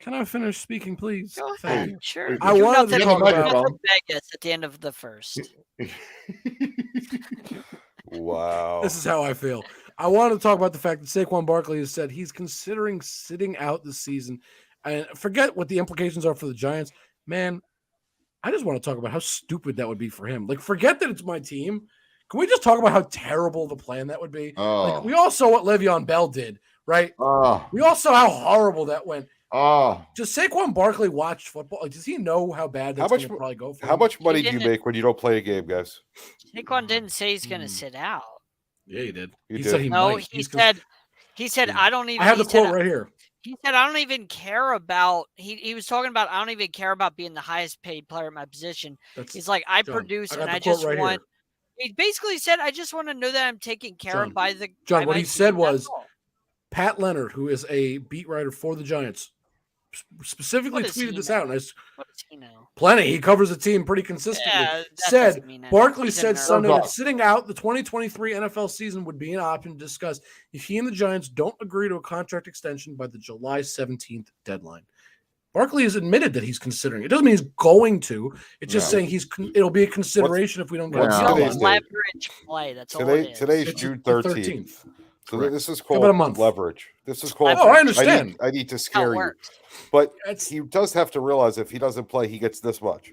[SPEAKER 2] Can I finish speaking, please?
[SPEAKER 3] Go
[SPEAKER 2] Thank
[SPEAKER 3] ahead.
[SPEAKER 2] you.
[SPEAKER 3] Sure.
[SPEAKER 2] I
[SPEAKER 3] Do
[SPEAKER 2] wanted to
[SPEAKER 3] nothing-
[SPEAKER 2] talk
[SPEAKER 3] do
[SPEAKER 2] about-
[SPEAKER 3] nothing Vegas at the end of the first.
[SPEAKER 1] Wow.
[SPEAKER 2] This is how I feel. I want to talk about the fact that Saquon Barkley has said he's considering sitting out the season. And forget what the implications are for the Giants. Man, I just want to talk about how stupid that would be for him. Like, forget that it's my team. Can we just talk about how terrible the plan that would be? Like, we all saw what Le'Veon Bell did, right? We all saw how horrible that went. Does Saquon Barkley watch football? Like, does he know how bad that's going to probably go for
[SPEAKER 1] How
[SPEAKER 2] him?
[SPEAKER 1] much money do you
[SPEAKER 3] didn't-
[SPEAKER 1] make when you don't play a game, guys?
[SPEAKER 3] Saquon didn't say he's going to sit out.
[SPEAKER 2] Yeah, he did.
[SPEAKER 1] He
[SPEAKER 2] He
[SPEAKER 1] did.
[SPEAKER 2] said he
[SPEAKER 3] No,
[SPEAKER 2] might.
[SPEAKER 3] he said I don't even.
[SPEAKER 2] I have the
[SPEAKER 3] he said,
[SPEAKER 2] quote right here.
[SPEAKER 3] He said I don't even care about. He was talking about I don't even care about being the highest paid player at my position.
[SPEAKER 2] That's,
[SPEAKER 3] He's like I
[SPEAKER 2] John,
[SPEAKER 3] produce
[SPEAKER 2] got
[SPEAKER 3] and
[SPEAKER 2] the
[SPEAKER 3] I
[SPEAKER 2] quote
[SPEAKER 3] just
[SPEAKER 2] right
[SPEAKER 3] want.
[SPEAKER 2] here.
[SPEAKER 3] He basically said I just want to know that I'm taken care
[SPEAKER 2] John,
[SPEAKER 3] of by the.
[SPEAKER 2] John,
[SPEAKER 3] by
[SPEAKER 2] what
[SPEAKER 3] my
[SPEAKER 2] he said
[SPEAKER 3] team, that's
[SPEAKER 2] was-
[SPEAKER 3] all.
[SPEAKER 2] Pat Leonard, who is a beat writer for the Giants, specifically
[SPEAKER 3] What does he
[SPEAKER 2] tweeted this
[SPEAKER 3] know?
[SPEAKER 2] out. And
[SPEAKER 3] What does he know?
[SPEAKER 2] plenty. He covers the team pretty consistently.
[SPEAKER 3] Yeah, that
[SPEAKER 2] said
[SPEAKER 3] doesn't mean anything.
[SPEAKER 2] Barkley
[SPEAKER 3] He's a
[SPEAKER 2] said
[SPEAKER 3] nerd.
[SPEAKER 2] Sunday that sitting out the 2023 NFL season would be an option to discuss if he and the Giants don't agree to a contract extension by the July 17th deadline. Barkley has admitted that he's considering. It doesn't mean he's going to. It's just saying it'll be a consideration if we don't get
[SPEAKER 1] what's
[SPEAKER 2] a
[SPEAKER 3] It's a
[SPEAKER 1] today's
[SPEAKER 2] deadline.
[SPEAKER 1] date?
[SPEAKER 3] leverage play. That's all it is.
[SPEAKER 1] Today's
[SPEAKER 2] It's
[SPEAKER 1] June
[SPEAKER 2] the
[SPEAKER 1] 13th. So
[SPEAKER 2] Correct.
[SPEAKER 1] this is
[SPEAKER 2] About a
[SPEAKER 1] called
[SPEAKER 2] month.
[SPEAKER 1] leverage. This is called.
[SPEAKER 2] Oh, I understand.
[SPEAKER 1] I need to
[SPEAKER 3] That's how
[SPEAKER 1] scare
[SPEAKER 3] it
[SPEAKER 1] you,
[SPEAKER 3] works.
[SPEAKER 1] but
[SPEAKER 2] It's-
[SPEAKER 1] he does have to realize if he doesn't play, he gets this much.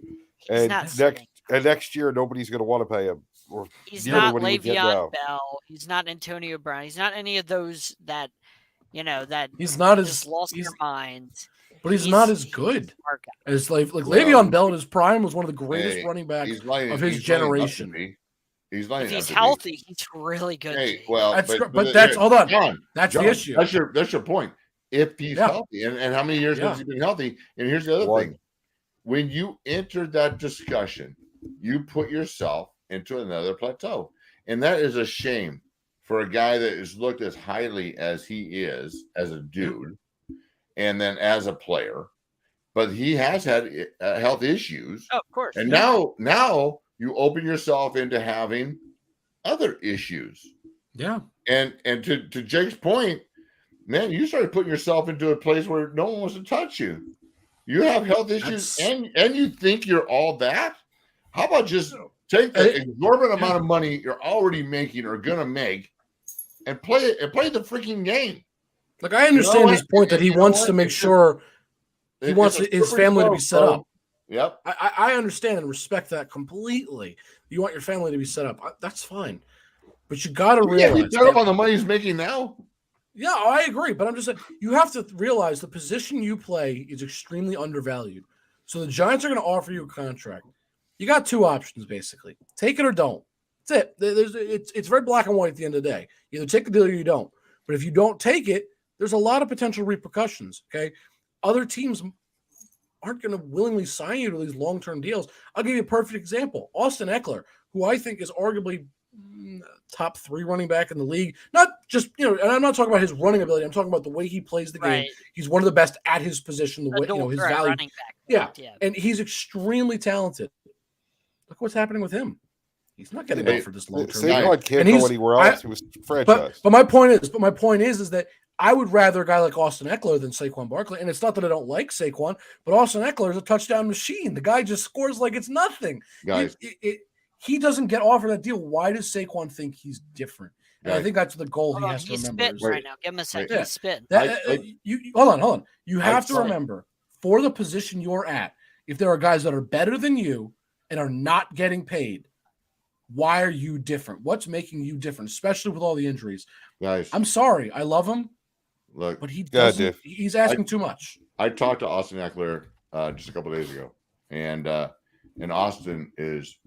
[SPEAKER 1] And
[SPEAKER 3] not
[SPEAKER 1] next
[SPEAKER 3] sitting.
[SPEAKER 1] next year, nobody's going to want to pay him. Or
[SPEAKER 3] He's
[SPEAKER 1] nearly
[SPEAKER 3] not
[SPEAKER 1] what he would get now.
[SPEAKER 3] Le'Veon Bell. He's not Antonio Brown. He's not any of those that that
[SPEAKER 2] He's not as
[SPEAKER 3] just lost
[SPEAKER 2] he's,
[SPEAKER 3] their minds.
[SPEAKER 2] but he's not as good
[SPEAKER 3] Smart guy.
[SPEAKER 2] as like
[SPEAKER 4] Well,
[SPEAKER 2] Le'Veon Bell in his prime was one of the greatest
[SPEAKER 4] hey,
[SPEAKER 2] running backs
[SPEAKER 4] he's lighting,
[SPEAKER 2] of his
[SPEAKER 4] he's lighting up to
[SPEAKER 2] generation.
[SPEAKER 4] be. He's
[SPEAKER 3] If
[SPEAKER 4] lining
[SPEAKER 3] he's
[SPEAKER 4] up to
[SPEAKER 3] healthy, he's really good.
[SPEAKER 4] Hey,
[SPEAKER 3] Jay.
[SPEAKER 4] well,
[SPEAKER 2] but that's hold on.
[SPEAKER 4] John,
[SPEAKER 2] That's
[SPEAKER 4] John,
[SPEAKER 2] the issue.
[SPEAKER 4] That's your point. If he's healthy, and how many years has he been healthy? And here's the other thing: when you entered that discussion, you put yourself into another plateau, and that is a shame for a guy that is looked as highly as he is as a dude, and then as a player. But he has had health issues.
[SPEAKER 3] Oh, of course.
[SPEAKER 4] And now you open yourself into having other issues.
[SPEAKER 2] Yeah.
[SPEAKER 4] And to Jake's point, man, you started putting yourself into a place where no one wants to touch you. You have health issues and you think you're all that? How about just take the exorbitant amount of money you're already making or gonna make and play the freaking game?
[SPEAKER 2] Like, I understand his point that he wants to make sure he wants his family to be set up.
[SPEAKER 4] Yep.
[SPEAKER 2] I understand and respect that completely. You want your family to be set up. That's fine. But you got to realize.
[SPEAKER 4] He's set up on the money he's making now.
[SPEAKER 2] Yeah, I agree. But I'm just saying, you have to realize the position you play is extremely undervalued. So the Giants are going to offer you a contract. You got two options, basically. Take it or don't. That's it. It's very black and white at the end of the day. Either take the deal or you don't. But if you don't take it, there's a lot of potential repercussions, okay? Other teams aren't going to willingly sign you to these long-term deals. I'll give you a perfect example. Austin Eckler, who I think is arguably top 3 running back in the league. Not just, and I'm not talking about his running ability. I'm talking about the way he plays the game. He's one of the best at his position, the way, his value.
[SPEAKER 3] Running back.
[SPEAKER 2] Yeah, and he's extremely talented. Look what's happening with him. He's not getting offered this long-term.
[SPEAKER 1] Saquon can't go anywhere else. He was franchised.
[SPEAKER 2] But my point is that I would rather a guy like Austin Eckler than Saquon Barkley. And it's not that I don't like Saquon, but Austin Eckler is a touchdown machine. The guy just scores like it's nothing.
[SPEAKER 4] Guys,
[SPEAKER 2] he doesn't get offered that deal. Why does Saquon think he's different? And I think that's the goal he has to remember.
[SPEAKER 3] He's spitting right now. Give him a second. He's spitting.
[SPEAKER 2] Hold on. You have to remember, for the position you're at, if there are guys that are better than you and are not getting paid, why are you different? What's making you different, especially with all the injuries?
[SPEAKER 4] Guys,
[SPEAKER 2] I'm sorry. I love him.
[SPEAKER 4] Look,
[SPEAKER 2] but he's asking too much.
[SPEAKER 4] I talked to Austin Eckler just a couple of days ago, and Austin is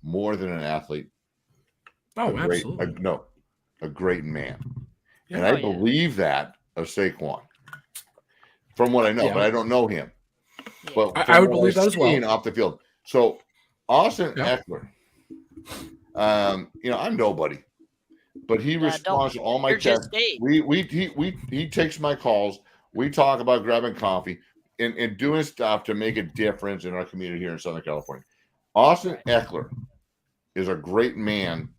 [SPEAKER 4] more than an athlete.
[SPEAKER 2] Oh, absolutely.
[SPEAKER 4] A great man.
[SPEAKER 2] Yeah,
[SPEAKER 4] and I believe that of Saquon from what I know, but I don't know him. But
[SPEAKER 2] I would believe that as well.
[SPEAKER 4] Off the field. So Austin Eckler, I'm nobody. But he responds to all my texts. He takes my calls. We talk about grabbing coffee and doing stuff to make a difference in our community here in Southern California. Austin Eckler is a great man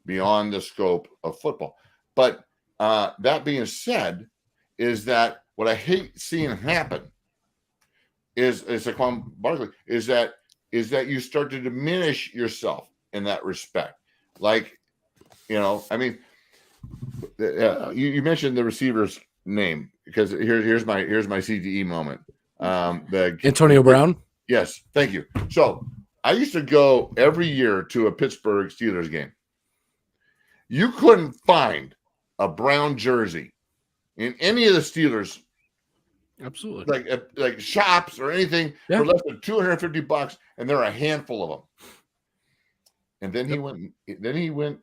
[SPEAKER 4] beyond the scope of football. But that being said, is that what I hate seeing happen is Saquon Barkley is that you start to diminish yourself in that respect. Like, I mean, you mentioned the receiver's name because here's my CTE moment.
[SPEAKER 2] Antonio Brown.
[SPEAKER 4] Yes, thank you. So I used to go every year to a Pittsburgh Steelers game. You couldn't find a brown jersey in any of the Steelers,
[SPEAKER 2] absolutely,
[SPEAKER 4] like shops or anything for less than $250, and there are a handful of them. And then he went.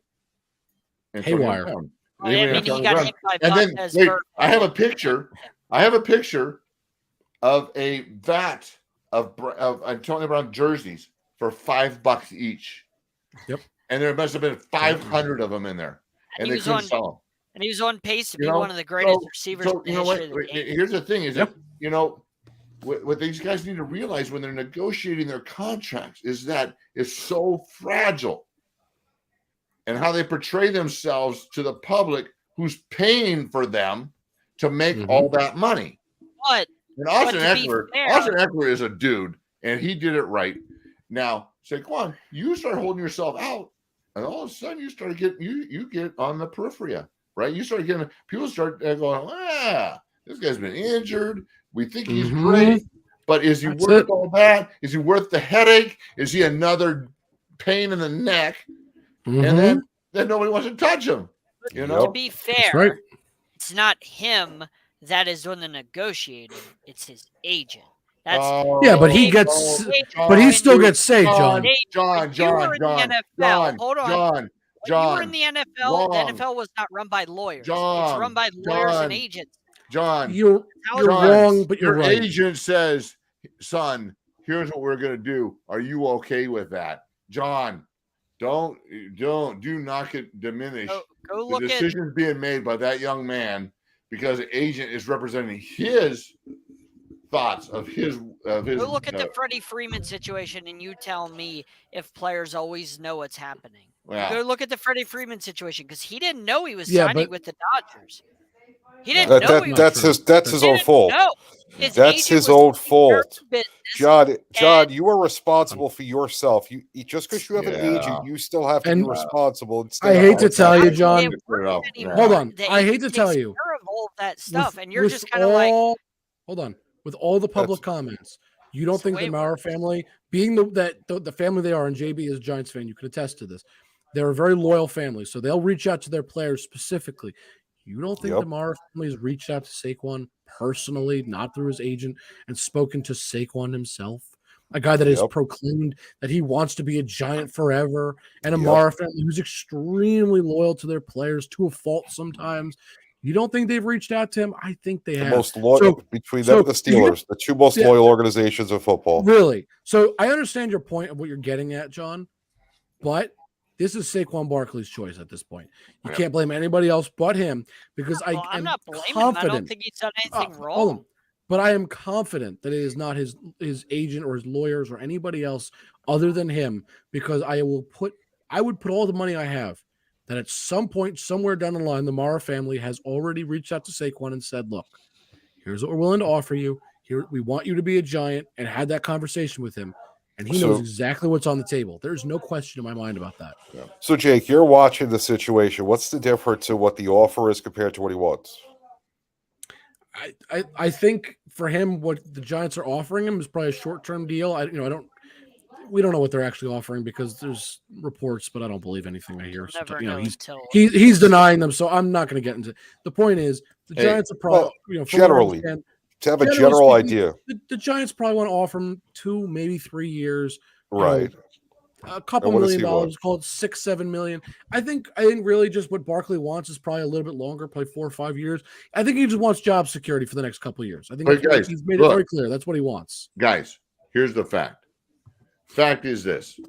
[SPEAKER 2] Haywire.
[SPEAKER 3] He got hit by
[SPEAKER 4] and then I have a picture. Of a vat of Antonio Brown jerseys for $5 each.
[SPEAKER 2] Yep.
[SPEAKER 4] And there must have been 500 of them in there, and they couldn't sell them.
[SPEAKER 3] And he was on pace to be one of the greatest receivers.
[SPEAKER 4] So you know what? Here's the thing: is that what these guys need to realize when they're negotiating their contracts is that it's so fragile. And how they portray themselves to the public who's paying for them to make all that money.
[SPEAKER 3] But
[SPEAKER 4] and Austin Eckler is a dude, and he did it right. Now, Saquon, you start holding yourself out, and all of a sudden you start getting you get on the periphery, right? You start getting people start going, this guy's been injured. We think he's great, but is he worth all that? Is he worth the headache? Is he another pain in the neck? And then nobody wants to touch him.
[SPEAKER 3] To be fair, it's not him that is doing the negotiating. It's his agent. That's
[SPEAKER 2] Yeah, but he gets, but he still gets say, John.
[SPEAKER 4] John.
[SPEAKER 3] You were in the NFL. Hold on. When you were in the NFL, the NFL was not run by lawyers. It's run by lawyers and agents.
[SPEAKER 4] John,
[SPEAKER 2] you're wrong, but you're right.
[SPEAKER 4] Your agent says, son, here's what we're going to do. Are you okay with that? John, do not diminish
[SPEAKER 3] go
[SPEAKER 4] the decisions being made by that young man, because the agent is representing his thoughts of his.
[SPEAKER 3] Go look at the Freddie Freeman situation, and you tell me if players always know what's happening.
[SPEAKER 4] Wow.
[SPEAKER 3] Go look at the Freddie Freeman situation, because he didn't know he was signing with the Dodgers. He didn't know.
[SPEAKER 1] That's his own fault. That's his own fault. John, you are responsible for yourself. You just because you have an agent, you still have to be responsible.
[SPEAKER 2] I hate to tell you, John.
[SPEAKER 3] Hold
[SPEAKER 2] on. I hate to tell you.
[SPEAKER 3] Care of all of that stuff, and you're just kind of like,
[SPEAKER 2] hold on. With all the public comments, you don't think the Maurer family, being the family they are, and JB is a Giants fan, you can attest to this. They're a very loyal family, so they'll reach out to their players specifically. You don't think the Maurer family has reached out to Saquon personally, not through his agent, and spoken to Saquon himself? A guy that has proclaimed that he wants to be a Giant forever, and a Maurer family who's extremely loyal to their players, to a fault sometimes. You don't think they've reached out to him? I think they have.
[SPEAKER 1] Most loyal between them and the Steelers, the two most loyal organizations of football.
[SPEAKER 2] Really? So I understand your point of what you're getting at, John, but this is Saquon Barkley's choice at this point. You can't blame anybody else but him, because I'm
[SPEAKER 3] not blaming
[SPEAKER 2] confident.
[SPEAKER 3] him. I don't think he's done anything wrong.
[SPEAKER 2] Hold on. But I am confident that it is not his agent or his lawyers or anybody else other than him, because I would put all the money I have that at some point, somewhere down the line, the Maurer family has already reached out to Saquon and said, look, here's what we're willing to offer you. Here, we want you to be a Giant, and had that conversation with him. And he knows exactly what's on the table. There's no question in my mind about that.
[SPEAKER 1] Yeah. So, Jake, you're watching the situation. What's the difference in what the offer is compared to what he wants?
[SPEAKER 2] I think for him, what the Giants are offering him is probably a short-term deal. We don't know what they're actually offering, because there's reports, but I don't believe anything I hear. So, he's denying them, so I'm not going to get into it. The point is, the Giants are probably
[SPEAKER 1] generally to have a general idea.
[SPEAKER 2] The Giants probably want to offer him 2, maybe 3 years,
[SPEAKER 1] right?
[SPEAKER 2] A couple $1 million, call it $6-7 million. I think really just what Barkley wants is probably a little bit longer, probably 4 or 5 years. I think he just wants job security for the next couple of years. I think he's made it very clear that's what he wants.
[SPEAKER 4] Guys, here's the fact. Fact is this: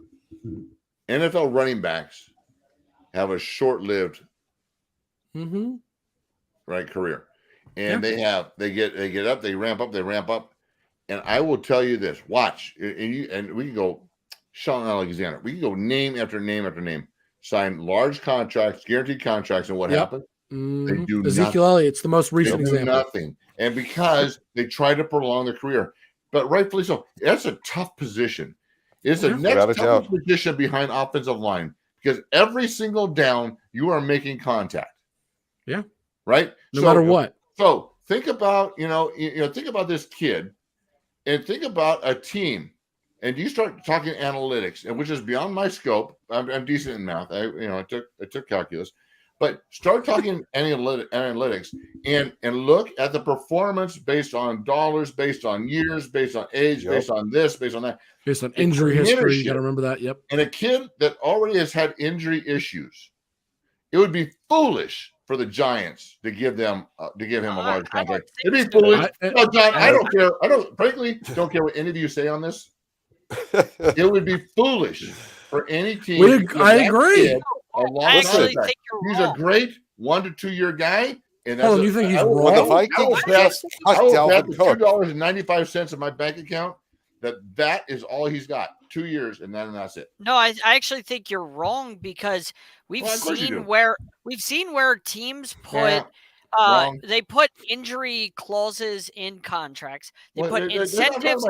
[SPEAKER 4] NFL running backs have a short-lived career, and they get up, they ramp up, and I will tell you this: watch, and we can go Sean Alexander, we can go name after name after name, sign large contracts, guaranteed contracts, and what happened? They do
[SPEAKER 2] Ezekiel Elliott's the most recent example.
[SPEAKER 4] Nothing, and because they try to prolong their career, but rightfully so. That's a tough position. It's the next toughest position behind offensive line, because every single down you are making contact.
[SPEAKER 2] Yeah.
[SPEAKER 4] Right?
[SPEAKER 2] No matter what.
[SPEAKER 4] So think about, think about this kid, and think about a team, and you start talking analytics, and which is beyond my scope. I'm decent in math. I took calculus. But start talking analytics and look at the performance based on dollars, based on years, based on age, based on this, based on that.
[SPEAKER 2] Based on injury history. You got to remember that. Yep.
[SPEAKER 4] And a kid that already has had injury issues, it would be foolish for the Giants to give him a large contract. It'd be foolish. No, John, I don't care. Frankly, don't care what any of you say on this. It would be foolish for any team.
[SPEAKER 2] I agree.
[SPEAKER 4] He's a great 1 to 2 year guy. And
[SPEAKER 2] you think he's wrong?
[SPEAKER 1] The Vikings
[SPEAKER 4] I will bet $2.95 in my bank account that is all he's got. 2 years, and then that's it.
[SPEAKER 3] No, I actually think you're wrong, because we've seen where teams put they put injury clauses in contracts. They put incentives.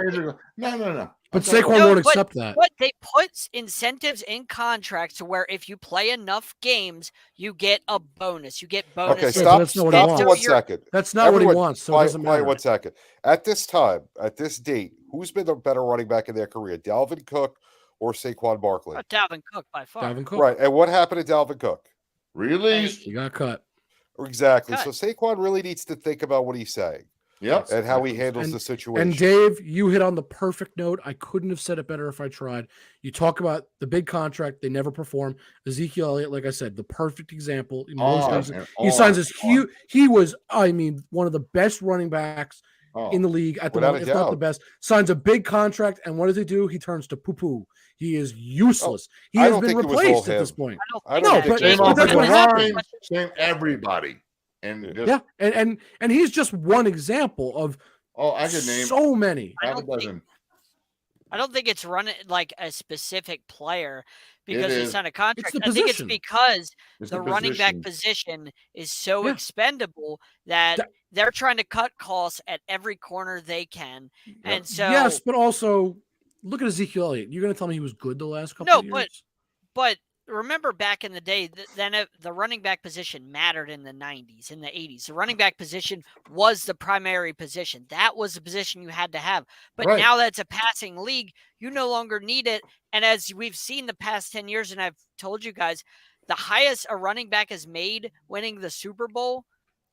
[SPEAKER 4] No.
[SPEAKER 2] But Saquon won't accept that.
[SPEAKER 3] But they put incentives in contracts to where if you play enough games, you get a bonus. You get bonus.
[SPEAKER 1] Okay, stop for 1 second.
[SPEAKER 2] That's not what he wants. So it doesn't matter.
[SPEAKER 1] 1 second. At this time, at this date, who's been the better running back in their career, Dalvin Cook or Saquon Barkley?
[SPEAKER 3] Dalvin Cook by far.
[SPEAKER 2] Dalvin Cook.
[SPEAKER 1] Right. And what happened to Dalvin Cook?
[SPEAKER 4] Released.
[SPEAKER 2] He got cut.
[SPEAKER 1] Exactly. So Saquon really needs to think about what he's saying.
[SPEAKER 4] Yep.
[SPEAKER 1] and how he handles the situation.
[SPEAKER 2] And Dave, you hit on the perfect note. I couldn't have said it better if I tried. You talk about the big contract; they never perform. Ezekiel Elliott, like I said, the perfect example. He signs this huge. He was, I mean, one of the best running backs in the league at the moment, if not the best. Signs a big contract, and what does he do? He turns to poo-poo. He is useless. He has been replaced at this point.
[SPEAKER 3] I don't think
[SPEAKER 2] that's what happened.
[SPEAKER 4] Same everybody. And
[SPEAKER 2] and he's just one example of
[SPEAKER 4] I could name
[SPEAKER 2] so many.
[SPEAKER 3] I don't think it's running like a specific player because he signed a contract. I think it's because the running back position is so expendable that they're trying to cut costs at every corner they can. And so
[SPEAKER 2] yes, but also look at Ezekiel Elliott. You're going to tell me he was good the last couple of years?
[SPEAKER 3] But remember back in the day, then the running back position mattered in the 90s, in the 80s. The running back position was the primary position. That was the position you had to have. But now that it's a passing league, you no longer need it. And as we've seen the past 10 years, and I've told you guys, the highest a running back has made winning the Super Bowl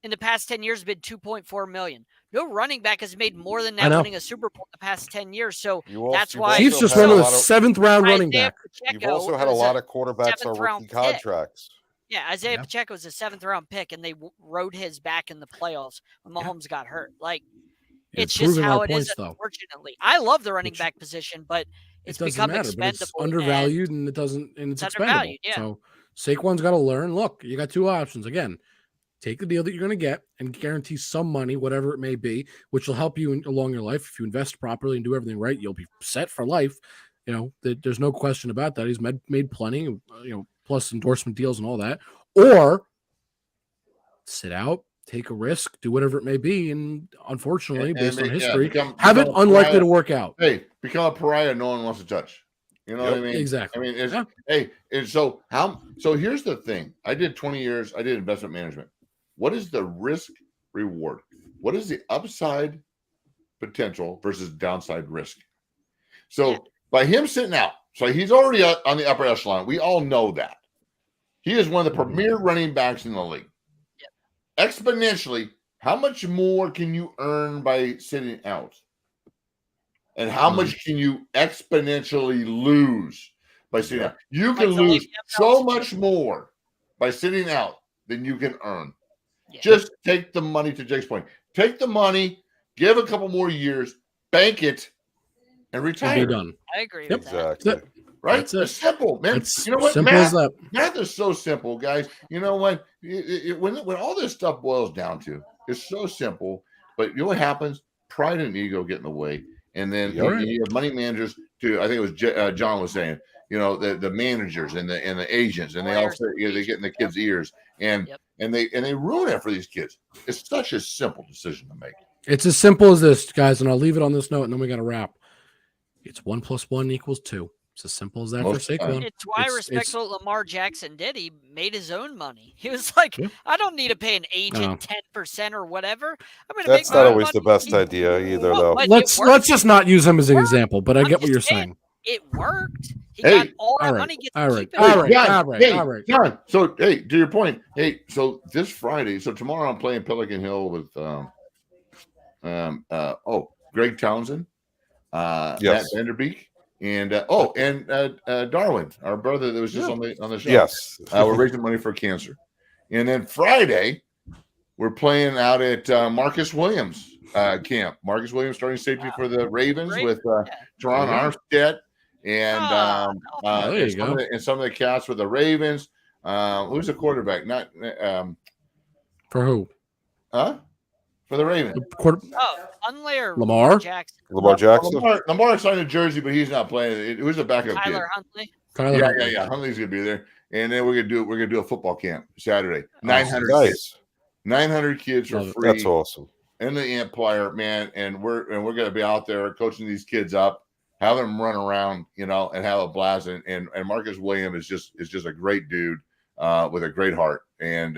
[SPEAKER 3] in the past 10 years has been $2.4 million. No running back has made more than that winning a Super Bowl in the past 10 years. So that's why
[SPEAKER 2] Chiefs just went with a 7th round running back.
[SPEAKER 1] You've also had a lot of quarterbacks on rookie contracts.
[SPEAKER 3] Yeah, Isaiah Pacheco was a 7th round pick, and they rode his back in the playoffs when Mahomes got hurt. Like, it's just how it is, unfortunately. I love the running back position, but it's become expendable.
[SPEAKER 2] It's undervalued, and it's expendable. So Saquon's got to learn. Look, you got two options. Again, take the deal that you're going to get and guarantee some money, whatever it may be, which will help you along your life. If you invest properly and do everything right, you'll be set for life. You know, there's no question about that. He's made plenty, plus endorsement deals and all that. Or sit out, take a risk, do whatever it may be. And unfortunately, based on history, have it unlikely to work out.
[SPEAKER 4] Hey, become a pariah no one wants to touch. You know what I mean?
[SPEAKER 2] Exactly.
[SPEAKER 4] I mean, and so here's the thing. I did 20 years. I did investment management. What is the risk reward? What is the upside potential versus downside risk? So by him sitting out, so he's already on the upper echelon. We all know that. He is one of the premier running backs in the league. Yep. Exponentially, how much more can you earn by sitting out? And how much can you exponentially lose by sitting out? You can lose so much more by sitting out than you can earn. Yeah. Just take the money, to Jake's point. Take the money, give a couple more years, bank it, and retire.
[SPEAKER 2] Be done.
[SPEAKER 3] I agree with that.
[SPEAKER 1] Exactly.
[SPEAKER 4] Right? It's simple, man.
[SPEAKER 2] You know what?
[SPEAKER 4] Math is so simple, guys. You know what? When all this stuff boils down to, it's so simple. But you know what happens? Pride and ego get in the way. And then you have money managers to, I think it was John was saying, the managers and the agents, and they all they get in the kids' ears, and they ruin it for these kids. It's such a simple decision to make.
[SPEAKER 2] It's as simple as this, guys, and I'll leave it on this note, and then we got to wrap. It's 1 + 1 = 2. It's as simple as that for Saquon.
[SPEAKER 3] It's why I respect what Lamar Jackson did. He made his own money. He was like, I don't need to pay an agent 10% or whatever.
[SPEAKER 1] That's not always the best idea either, though.
[SPEAKER 2] Let's just not use him as an example, but I get what you're saying.
[SPEAKER 3] It worked. He got all that money.
[SPEAKER 2] All right.
[SPEAKER 4] John, so, hey, to your point, so this Friday, so tomorrow I'm playing Pelican Hill with Greg Townsend, Matt Vanderbeek, and Darwin, our brother that was just on the show.
[SPEAKER 1] Yes.
[SPEAKER 4] We're raising money for cancer. And then Friday, we're playing out at Marcus Williams camp. Marcus Williams starting safety for the Ravens with Teron Armstead and some of the cats with the Ravens. Who's the quarterback? Not
[SPEAKER 2] for who?
[SPEAKER 4] Huh? For the Ravens.
[SPEAKER 3] Huntley or
[SPEAKER 2] Lamar
[SPEAKER 3] Jackson?
[SPEAKER 1] Lamar Jackson.
[SPEAKER 4] Lamar signed a jersey, but he's not playing. Who's the backup kid?
[SPEAKER 3] Huntley.
[SPEAKER 4] Yeah. Huntley's gonna be there, and then we're gonna do a football camp Saturday. 900 kids. 900 kids for free.
[SPEAKER 1] That's awesome.
[SPEAKER 4] In the Empire, man, and we're gonna be out there coaching these kids up, have them run around, and have a blast. And Marcus Williams is just a great dude with a great heart. And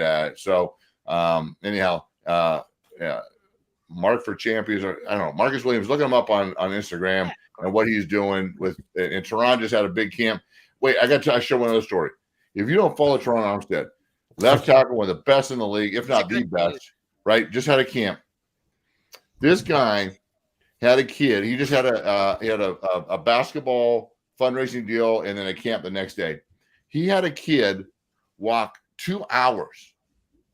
[SPEAKER 4] Mark for Champions, or I don't know, Marcus Williams, look him up on Instagram and what he's doing with. And Teron just had a big camp. Wait, I got to show one other story. If you don't follow Teron Armstead, left tackle, one of the best in the league, if not the best, right? Just had a camp. This guy had a kid. He just had a basketball fundraising deal and then a camp the next day. He had a kid walk 2 hours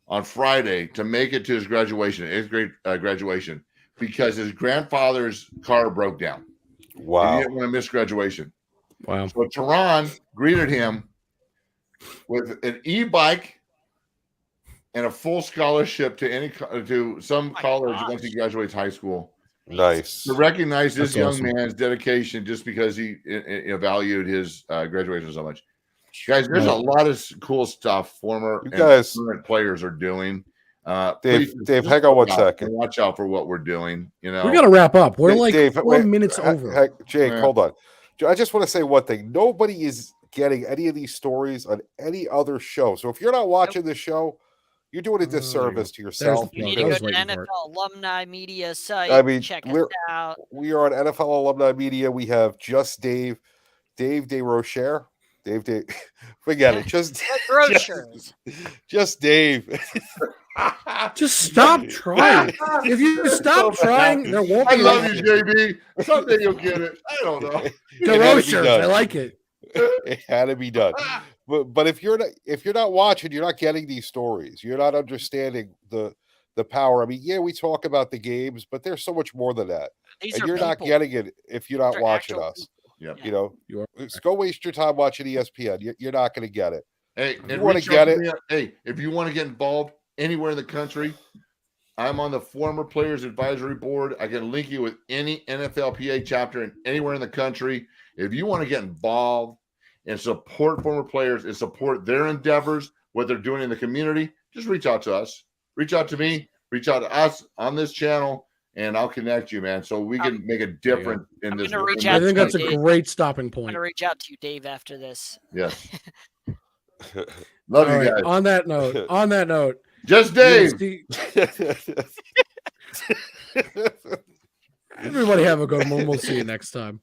[SPEAKER 4] on Friday to make it to his graduation, 8th grade graduation, because his grandfather's car broke down.
[SPEAKER 1] Wow.
[SPEAKER 4] He didn't want to miss graduation.
[SPEAKER 2] Wow.
[SPEAKER 4] So Tehran greeted him with an e-bike and a full scholarship to some college once he graduates high school.
[SPEAKER 1] Nice.
[SPEAKER 4] To recognize this
[SPEAKER 2] That's
[SPEAKER 4] young
[SPEAKER 2] awesome.
[SPEAKER 4] man's dedication just because he valued his graduation so much. Guys, there's a lot of cool stuff former and current players are doing.
[SPEAKER 1] Dave, hang on one second.
[SPEAKER 4] Watch out for what we're doing. You know,
[SPEAKER 2] We got to wrap up. We're like
[SPEAKER 1] Dave,
[SPEAKER 2] 4 minutes over.
[SPEAKER 1] Jake, hold on. I just want to say one thing. Nobody is getting any of these stories on any other show. So if you're not watching the show, you're doing a disservice to yourself.
[SPEAKER 3] You need to go to the NFL Alumni Media site.
[SPEAKER 1] I mean,
[SPEAKER 3] check us out.
[SPEAKER 1] We are on NFL Alumni Media. We have just Dave DeRocher. Dave, forget it. Just Dave.
[SPEAKER 2] Just stop trying. If you stop trying, there won't be.
[SPEAKER 4] I love you, JB. Someday you'll get it. I don't know.
[SPEAKER 2] DeRocher, I like it.
[SPEAKER 1] It had to be done. But if you're not watching, you're not getting these stories. You're not understanding the power. I mean, yeah, we talk about the games, but there's so much more than that. And you're not getting it if you're not watching us.
[SPEAKER 4] Yep.
[SPEAKER 1] You know, go waste your time watching ESPN. You're not going to get it.
[SPEAKER 4] Hey,
[SPEAKER 1] you want to get it?
[SPEAKER 4] Hey, if you want to get involved anywhere in the country, I'm on the former players advisory board. I can link you with any NFLPA chapter anywhere in the country. If you want to get involved and support former players and support their endeavors, what they're doing in the community, just reach out to us. Reach out to me. Reach out to us on this channel, and I'll connect you, man, so we can make a difference in this.
[SPEAKER 2] I think that's a great stopping point.
[SPEAKER 3] I'm going to reach out to you, Dave, after this.
[SPEAKER 4] Yes. Love you guys.
[SPEAKER 2] On that note,
[SPEAKER 4] just Dave.
[SPEAKER 2] Everybody have a good one. We'll see you next time.